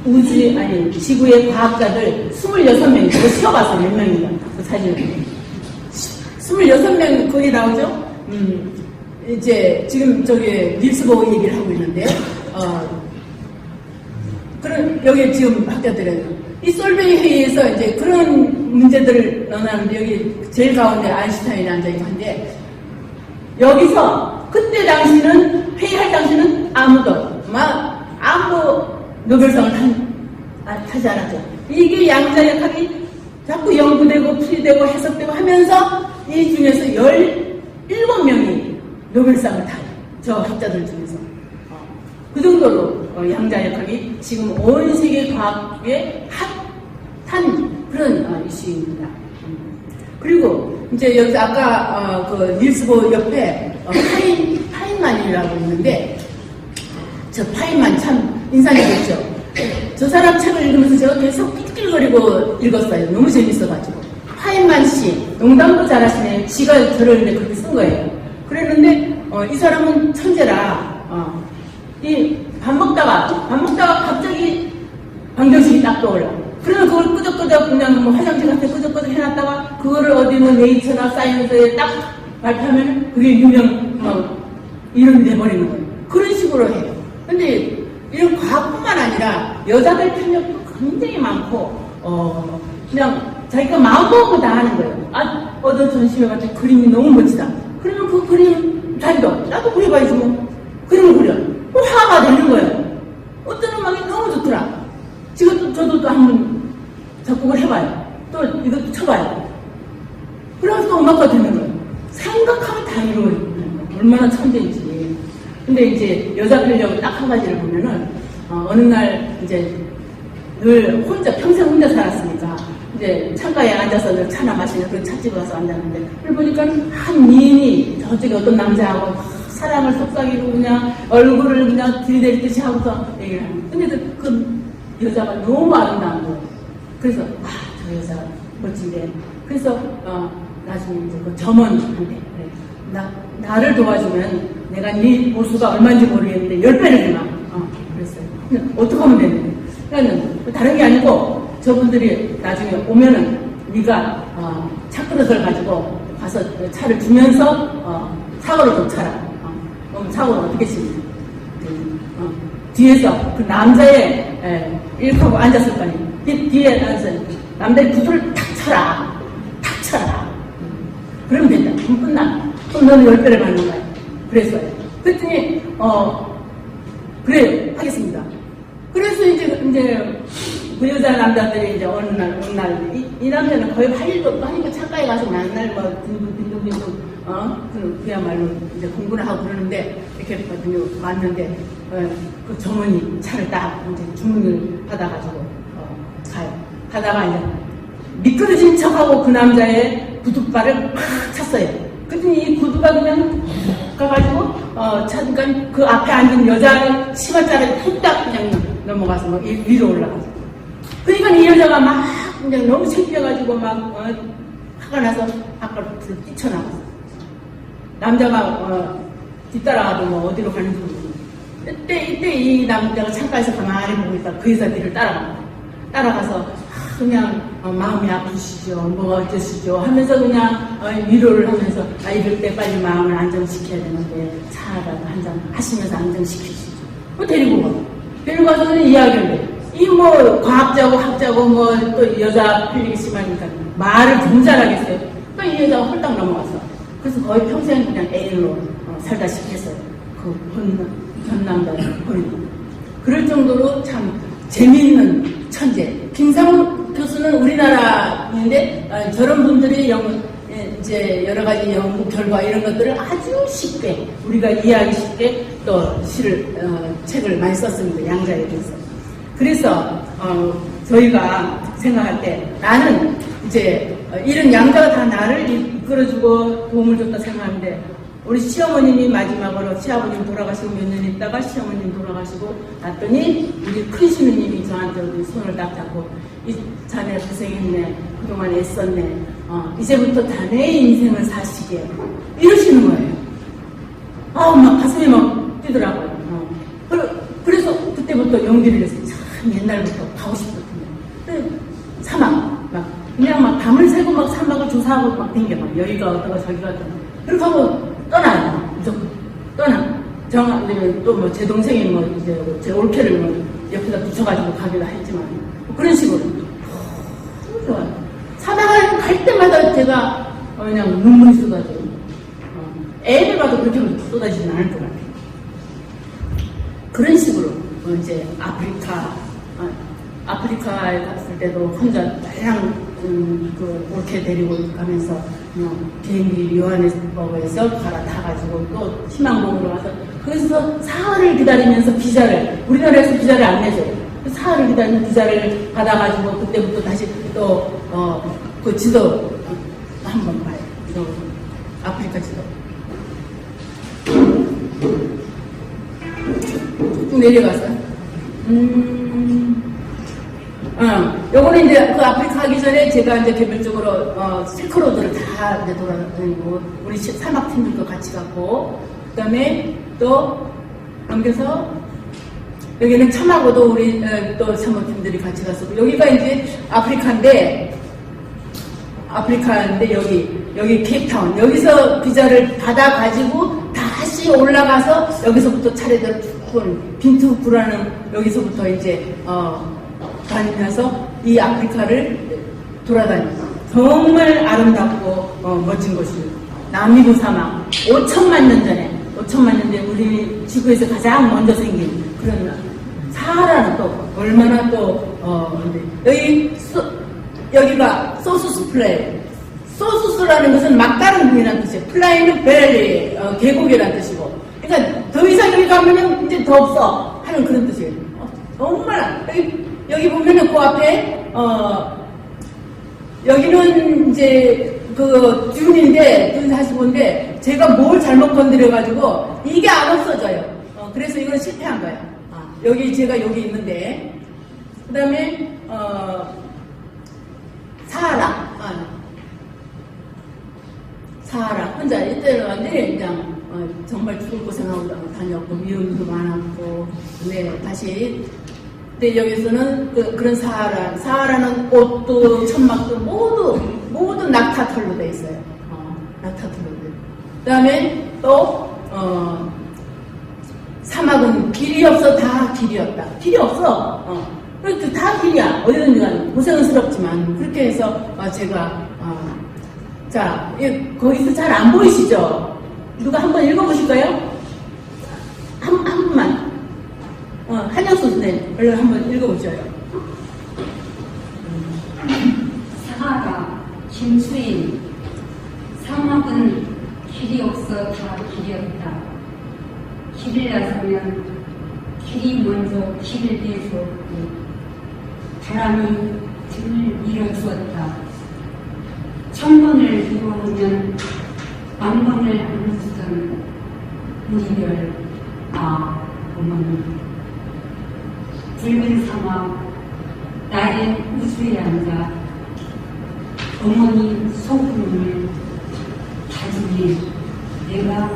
우주, 아니, 지구의 과학자들 26명, 이거 쉬어봐서 몇 명인가, 그 사진을. 26명 거기 나오죠? 이제, 지금 저기, 닐스 보어 얘기를 하고 있는데, 여기 지금 학자들은, 이 솔베이 회의에서 이제 그런 문제들을 넣어놨는데, 여기 제일 가운데 아인슈타인이 앉아있고 한데, 여기서, 그때 당시는, 회의할 당시는 아무도 노벨상을 타지 않았죠. 이게 양자 역학이 자꾸 연구되고 풀이되고 해석되고 하면서 이 중에서 17명이 노벨상을 타요. 저 학자들 중에서. 그 정도로 양자 역학이 지금 온 세계 과학의 핫한 그런 이슈입니다. 그리고 이제 여기서 아까 그 닐스 보어 옆에 파인만이라고 있는데 저 파인만 참 인상이겠죠. 저 사람 책을 읽으면서 제가 계속 낄낄거리고 읽었어요. 너무 재밌어가지고. 파인만 씨, 농담도 잘하시네요. 지가 저를 그렇게 쓴 거예요. 그랬는데, 이 사람은 천재라, 밥 먹다가 갑자기 방정식이 딱 떠올라. 그러면 그걸 끄적끄적 그냥 뭐 화장실 같은 데 끄적끄적 해놨다가, 그거를 어디는 네이처나 사이언스에 딱 발표하면 그게 이름이 돼버리는 거예요. 그런 식으로 해요. 근데 이런 과학뿐만 아니라 여자들 편력도 굉장히 많고 그냥 자기가 마음 먹으면 다 하는 거예요. 어떤 전시회 같은 그림이 너무 멋지다. 그러면 그 그림 자기도 나도 그려봐야지 뭐. 그림을 그려. 화가 되는 거예요. 그러면서 또 음악가 되는 거예요. 생각하면 다 이루어지는 거예요. 얼마나 천재인지. 근데 이제 여자 편력을 딱 한 가지를 보면은, 어느 날 이제 늘 혼자, 평생 혼자 살았으니까, 이제 창가에 앉아서 늘 차나 마시는 그런 찻집에 가서 앉았는데, 그걸 보니까 한 미인이 저쪽에 어떤 남자하고 사랑을 속삭이고 그냥 얼굴을 그냥 들이댈 듯이 하고서 얘기를 하는 거예요. 근데 그 여자가 너무 아름다운 거예요. 그래서, 저 여자 멋진데. 그래서, 나중에 이제 그 점원한테, 그래. 나를 도와주면 내가 네 보수가 얼마인지 모르겠는데 10배를 주마. 그랬어요. 어떻게 하면 되는데? 그러니까 다른 게 아니고 저분들이 나중에 오면은 네가 차그릇을 가지고 가서 차를 주면서 사고를 좀 차라. 그럼 사고를 어떻게 치냐? 뒤에서 그 남자의 이렇게 하고 앉았을 거 아니에요. 뒤에 앉아서 남자의 구두를 탁 쳐라. 탁 쳐라. 그러면 된다. 그럼 끝나. 그럼 너는 10배를 받는 거야. 그랬어요. 그랬더니 그래요. 하겠습니다. 그래서 이제 그 여자 남자들이 이제 어느 날 이 남자는 거의 할 일도 없고 하니까 창가에 가서 맨날 뭐 빈둥빈둥 그야말로 이제 공부를 하고 그러는데 이렇게 왔는데 그 점원이 차를 딱 이제 주문을 받아가지고 가요. 가다가 이제 미끄러진 척하고 그 남자의 구두발을 팍 찼어요. 그랬더니 이 구두가 그냥 가가지고 그러니까 그 앞에 앉은 여자는 치마자를 뚝딱 그냥 넘어가서 막 위로 올라가서. 그러니까 이 여자가 막 그냥 너무 창피해가지고 막 화가 나서 바깥으로 뛰쳐나갔어. 남자가 뒤따라가도 뭐 어디로 가는지 모르고. 이때 이 남자가 창가에서 가만히 보고 있다가 그 여자 뒤를 따라가서 그냥 마음이 아프시죠, 뭐 어쩌시죠 하면서 그냥 위로를 하면서 이럴 때 빨리 마음을 안정시켜야 되는데 차라도 한잔 하시면서 안정시키시죠. 데리고 가서 이야기를 해요. 이 뭐 과학자고 학자고 뭐 또 여자 필리기 심하니까 말을 좀 잘하겠어요. 그러니까 이 여자가 홀딱 넘어가서 그래서 거의 평생 그냥 애인으로 살다시피 했어요. 그 현남자를 버리고. 그럴 정도로 참 재미있는 천재. 김상훈 교수는 우리나라인데 저런 분들이 이제 여러 가지 연구 결과 이런 것들을 아주 쉽게 우리가 이해하기 쉽게 또 책을 많이 썼습니다. 양자에 대해서. 그래서 저희가 생각할 때 나는 이제 이런 양자가 다 나를 이끌어주고 도움을 줬다 생각하는데 우리 시어머님이 마지막으로 시아버님 돌아가시고 몇 년 있다가 시어머님 돌아가시고 났더니 우리 큰 시누님이 저한테 우리 손을 딱 잡고 이 자네 고생했네 그동안 애썼네 이제부터 자네의 인생을 사시게 이러시는 거예요. 막 가슴이 막 뛰더라고요. 그래서 그때부터 용기를 내서 참 옛날부터 가고 싶었거든요. 사막 그냥 막 밤을 새고 막 사막을 조사하고 막 댕겨 막 여기가 어떠고 저기가 어떠고 그렇게 하고 떠나요. 무조건 떠나. 또 뭐 제 동생이 뭐 이제 제 올케를 뭐 옆에다 붙여가지고 가기도 했지만 뭐 그런 식으로 너무 좋아요. 사막을 갈 때마다 제가 그냥 눈물이 쏟아져요. 애를 봐도 그렇게 쏟아지진 않을 것 같아요. 그런 식으로 이제 아프리카에 갔을 때도 혼자 다양한 그렇게 데리고 가면서 비행기 요하네스버그에서 갈아타가지고 또 희망봉으로 와서 그래서 사흘을 기다리면서 비자를 우리나라에서 비자를 안 내줘요. 사흘을 기다리면서 비자를 받아가지고 그때부터 다시 또 그 지도 한번 봐요. 아프리카 지도 쭉 내려가서 요거는 이제 그 아프리카 하기 전에 제가 이제 개별적으로 실크로드를 다 이제 돌아다니고 우리 사막팀들도 같이 갔고 그 다음에 또 넘겨서 여기는 참하고도 우리 또 사막팀들이 같이 갔었고 여기가 이제 아프리카인데 여기 케이프타운 여기서 비자를 받아가지고 다시 올라가서 여기서부터 차례대로 빈투구라는 여기서부터 이제 다니면서 이 아프리카를 돌아다닙니다. 정말 아름답고 멋진 곳이에요. 나미부 사막 5천만 년 전에 우리 지구에서 가장 먼저 생긴 그런 사하라는 또 얼마나 또 여기가 소스 소수스라는 것은 막다른 분이라는 뜻이에요. 플라잉 벨리, 계곡이라는 뜻이고. 그러니까 더 이상 여기 가면은 이제 더 없어 하는 그런 뜻이에요. 정말 여기 보면은 그 앞에 여기는 이제 그 듄인데 듄 45인데 제가 뭘 잘못 건드려가지고 이게 안 없어져요. 그래서 이건 실패한 거예요. 여기 제가 여기 있는데 그 다음에 사하라. 사하라 혼자 이때는 완전히 그냥 정말 죽을 고생하고 다녔고 위험도 많았고 네 다시 근데 여기서는 그런 사하라는 옷도 천막도 모두 낙타털로 돼 있어요. 낙타털로 돼. 그다음에 또 사막은 길이 없어 다 길이었다. 길이 없어. 그렇게 다 길이야. 어디든지 가는 고생스럽지만 그렇게 해서 제가 자 거기서 잘 안 보이시죠? 누가 한번 읽어보실까요? 한 분만. 한영수 선생님 얼른 한번 읽어보셔요. 사하라 김수인 사막은 길이 없어 다 길이었다. 길을 나서면 길이 먼저 길을 내주었고 바람이 등을 밀어주었다. 1000번을 이루어오면 10,000번을 안주던 우리별 어머니 붉은 사막 나의 우주에 앉아 어머니 소금을 다짐해 내가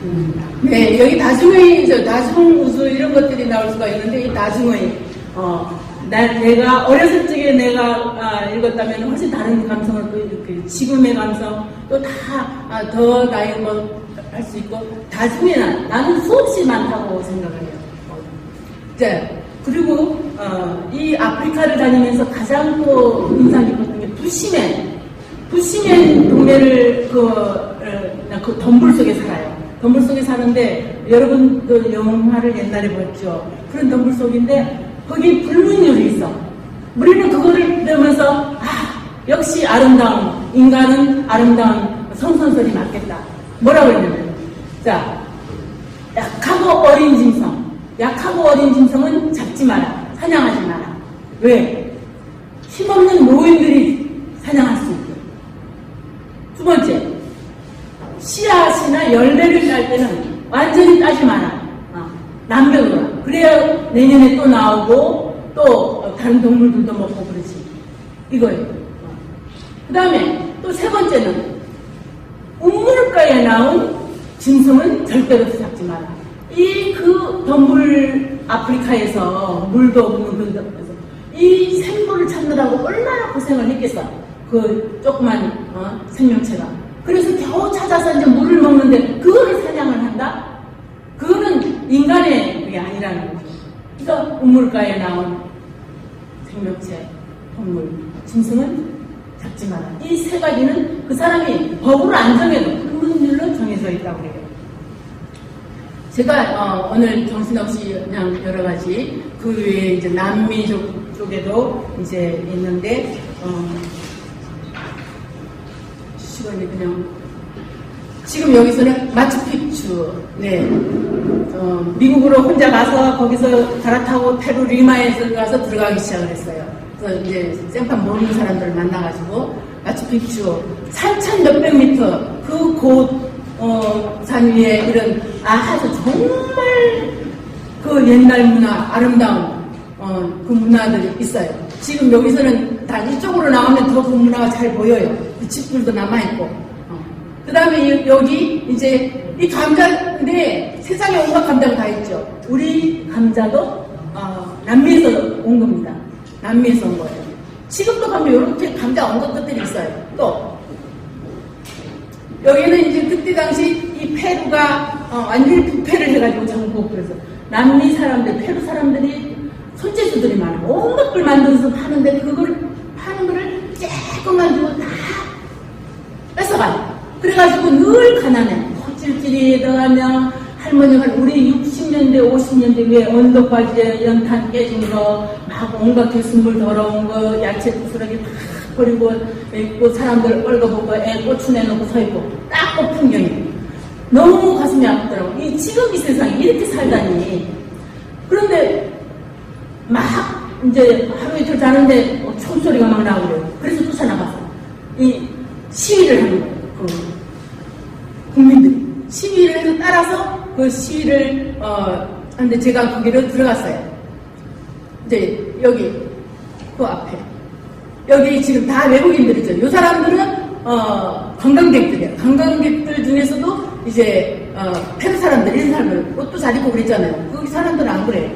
봅니다. 네, 여기 다중의, 다중우수 이런 것들이 나올 수가 있는데, 이 다중의, 내가 어렸을 적에 내가 읽었다면 훨씬 다른 감성을 또 이렇게, 지금의 감성, 또 다, 더 나이 할 수 있고, 다중에는 나는 수없이 많다고 생각을 해요. 이제, 그리고, 이 아프리카를 다니면서 가장 또 인상 깊었던 게 부시맨 동네를 그 덤불 속에 살아요. 덤불 속에 사는데 여러분도 영화를 옛날에 봤죠. 그런 덤불 속인데 거기 불문율이 있어. 우리는 그거를 보면서 역시 아름다운 인간은 아름다운 성선설이 맞겠다. 뭐라고 했냐면 자 약하고 어린 짐승 약하고 어린 짐승은 잡지 마라. 사냥하지 마라. 왜? 힘없는 노인들이 사냥할 수 있게. 두 번째 씨앗이나 열매를 딸 때는 완전히 따지 마라. 남겨둬라. 그래야 내년에 또 나오고 또 다른 동물들도 먹고 그렇지. 이거예요. 그 다음에 또 세 번째는 우물가에 나온 짐승은 절대로 잡지 마라. 그 덤불 아프리카에서 물도 없는 그런 데서 이 생물을 찾느라고 얼마나 고생을 했겠어. 그 조그만 생명체가. 그래서 겨우 찾아서 이제 물을 먹는데 그거를 사냥을 한다? 그거는 인간의 그게 아니라는 거죠. 그래서 우물가에 나온 생명체, 동물, 짐승은 잡지 마라. 이 세 가지는 그 사람이 법으로 안 정해도 불문율로 정해져 있다고 해요. 제가 오늘 정신없이 그냥 여러 가지 그 외에 이제 남미 쪽에도 이제 있는데 시간이 그냥 지금 여기서는 마추픽추 미국으로 혼자 가서 거기서 갈아타고 페루 리마에서 가서 들어가기 시작을 했어요. 그래서 이제 생판 모르는 사람들을 만나가지고 마추픽추 3,000 몇백 미터 그 산 위에 이런 아주 정말 그 옛날 문화 아름다운 그 문화들이 있어요. 지금 여기서는 다 이쪽으로 나오면 더 그 문화가 잘 보여요. 그 집들도 남아있고. 그 다음에 여기 이제 이 감자인데 세상에 온갖 감자가 다 있죠. 우리 감자도 남미에서 온 겁니다. 남미에서 온 거예요. 지금도 가면 이렇게 감자 온 것들이 있어요. 또 여기는 이제 그때 당시 이 페루가 완전히 부패를 해가지고 정복해서 남미 사람들, 페루 사람들이 손재주들이 많아요. 온갖 걸 만들어서 파는데 그걸 파는 거를 조금만 주고 다 뺏어가요. 그래가지고 늘 가난해. 찔찔이 들어가면 할머니가 우리 60년대, 50년대 왜 언덕바지에 연탄 깨진 거, 막 온갖 개수물 더러운 거, 야채 부스러기 다 버리고 있고 사람들 얼거보고 애 고추 내놓고 서 있고 딱 그 풍경이 너무 가슴이 아프더라고. 지금 이 세상에 이렇게 살다니. 그런데 막 이제 하루 이틀 자는데 총소리가 막 나오고 그래요. 그래서 쫓아나가서 이 시위를 하는 거예요. 그 국민들이 시위를 해서 따라서 그 시위를 하는데 제가 거기를 들어갔어요. 이제 여기 그 앞에 여기 지금 다 외국인들이죠. 이 사람들은 관광객들이에요. 관광객들 중에서도 이제 페루 사람들, 이런 사람들 옷도 잘 입고 그랬잖아요. 거기 사람들은 안 그래요.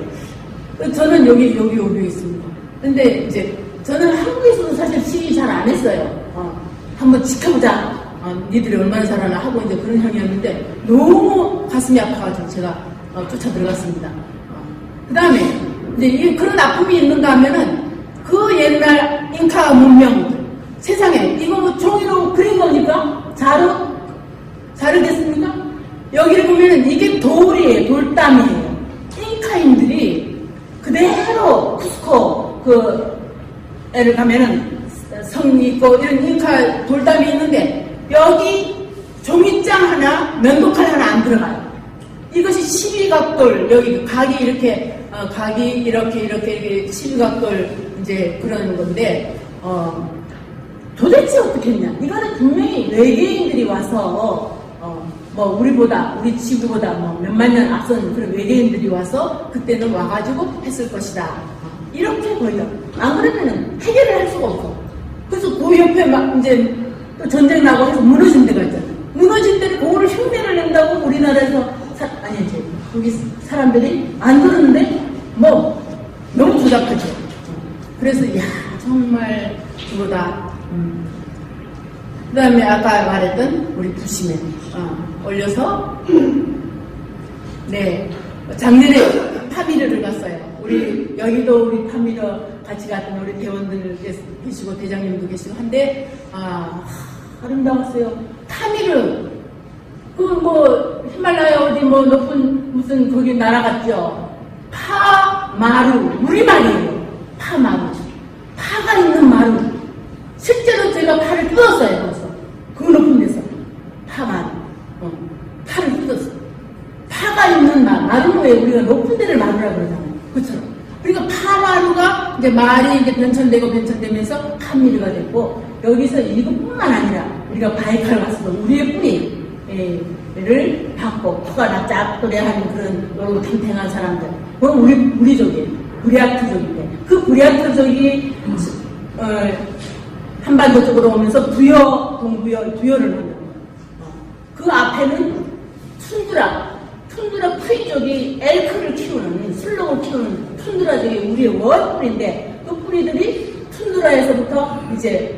저는 여기 있습니다. 근데 이제 저는 한국에서도 사실 시위 잘 안 했어요. 한번 지켜보자. 니들이 얼마나 잘하나 하고 이제 그런 형이었는데 너무 가슴이 아파가지고 제가 쫓아 들어갔습니다. 그 다음에 이제 그런 아픔이 있는가 하면은 그 옛날 잉카 문명들 세상에 이거 뭐 종이로 그린 겁니까? 자르겠습니까? 여기를 보면은 이게 돌이에요. 돌담이에요. 잉카인들이 그대로 쿠스코 애를 가면은 성 있고 이런 잉카 돌담이 있는데 여기 종이장 하나, 면도칼 하나 안 들어가요. 이것이 12각돌, 여기 각이 이렇게, 각이 이렇게 12각돌 이제 그러는 건데, 도대체 어떻게 했냐. 이거는 분명히 외계인들이 와서, 뭐 우리 지구보다 뭐 몇만 년 앞선 그런 외계인들이 와서 그때는 와가지고 했을 것이다. 이렇게 보여. 안 그러면은 해결을 할 수가 없어. 그래서 그 옆에 막 이제 또 전쟁 나고 해서 무너진 데가 있잖아. 무너진 데를 그거를 흉내를 낸다고 우리나라에서 아니지 여기 사람들이 안 그러는데 뭐 너무 조잡하죠. 그래서 야 정말 그거다. 그 다음에 아까 말했던 우리 부시맨 올려서 네 작년에 파미르를 갔어요. 우리 여기도 우리 파미르 같이 갔던 우리 대원들 계시고 대장님도 계시고 한데 아름다웠어요. 파미르 그 뭐 히말라야 어디 뭐 높은 무슨 거기 나라 같죠. 파마루 우리말이에요. 파마루 파가 있는 마루. 실제로 제가 파를 뜯었어요. 거기서 그 높은 데서 파마루 파를 뜯었어요. 파가 있는 마루에 우리가 높은 데를 마루라고 그러잖아요. 그렇죠. 그러니까 파마루가 이제 말이 이제 변천되면서 파미르가 됐고 여기서 이것뿐만 아니라 우리가 바이칼 갔어도 우리의 뿌리를 받고 코가 납작도래한 그런 너무 탱탱한 사람들 그건 우리족이에요. 부리아트족인데 그 부리아트족이 한반도 쪽으로 오면서 동부여를 만든 거예요. 그 앞에는 툰드라 프리 쪽이 엘크를 키우는 술록을 키우는 툰드라 쪽이 우리의 원뿌리인데 그 뿌리들이 툰드라에서부터 이제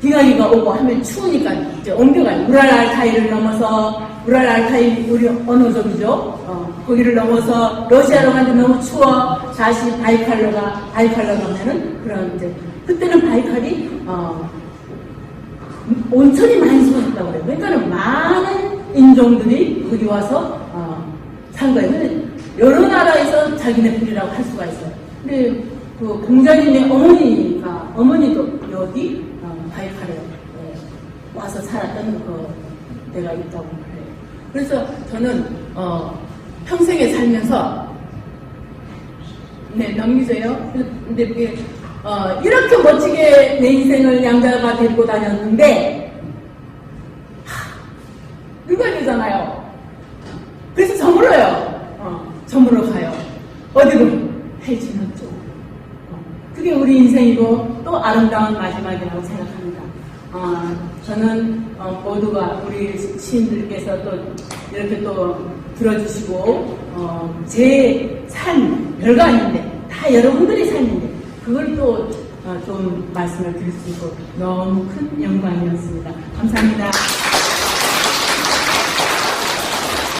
빙하기가 오고 하면 추우니까 이제 옮겨가요. 우랄 알타이를 넘어서 우랄 알타이 우리 어느 쪽이죠? 거기를 넘어서 러시아로 가는데 너무 추워. 다시 바이칼로 가면은 그런 이제 그때는 바이칼이 온천이 많이 쏟았다고 그래요. 그러니까는 많은 인종들이 거기 와서 산 거예요. 근데 여러 나라에서 자기네 뿌리라고 할 수가 있어요. 근데 그 공자님의 어머니도 여기 바이칼에 와서 살았던 그 데가 있다고 그래요. 그래서 저는 평생에 살면서 넘기세요. 근데 이렇게 멋지게 내 인생을 양자가 데리고 다녔는데 늙어지잖아요. 그래서 저물어요. 저물어 가요. 어디로? 해지는 쪽. 그게 우리 인생이고 또 아름다운 마지막이라고 생각합니다. 저는 모두가 우리 시인들께서 또 이렇게 또 들어주시고 제 삶 별거 아닌데 다 여러분들의 삶인데 그걸 또 좀 말씀을 드릴 수 있고 너무 큰 영광이었습니다. 감사합니다.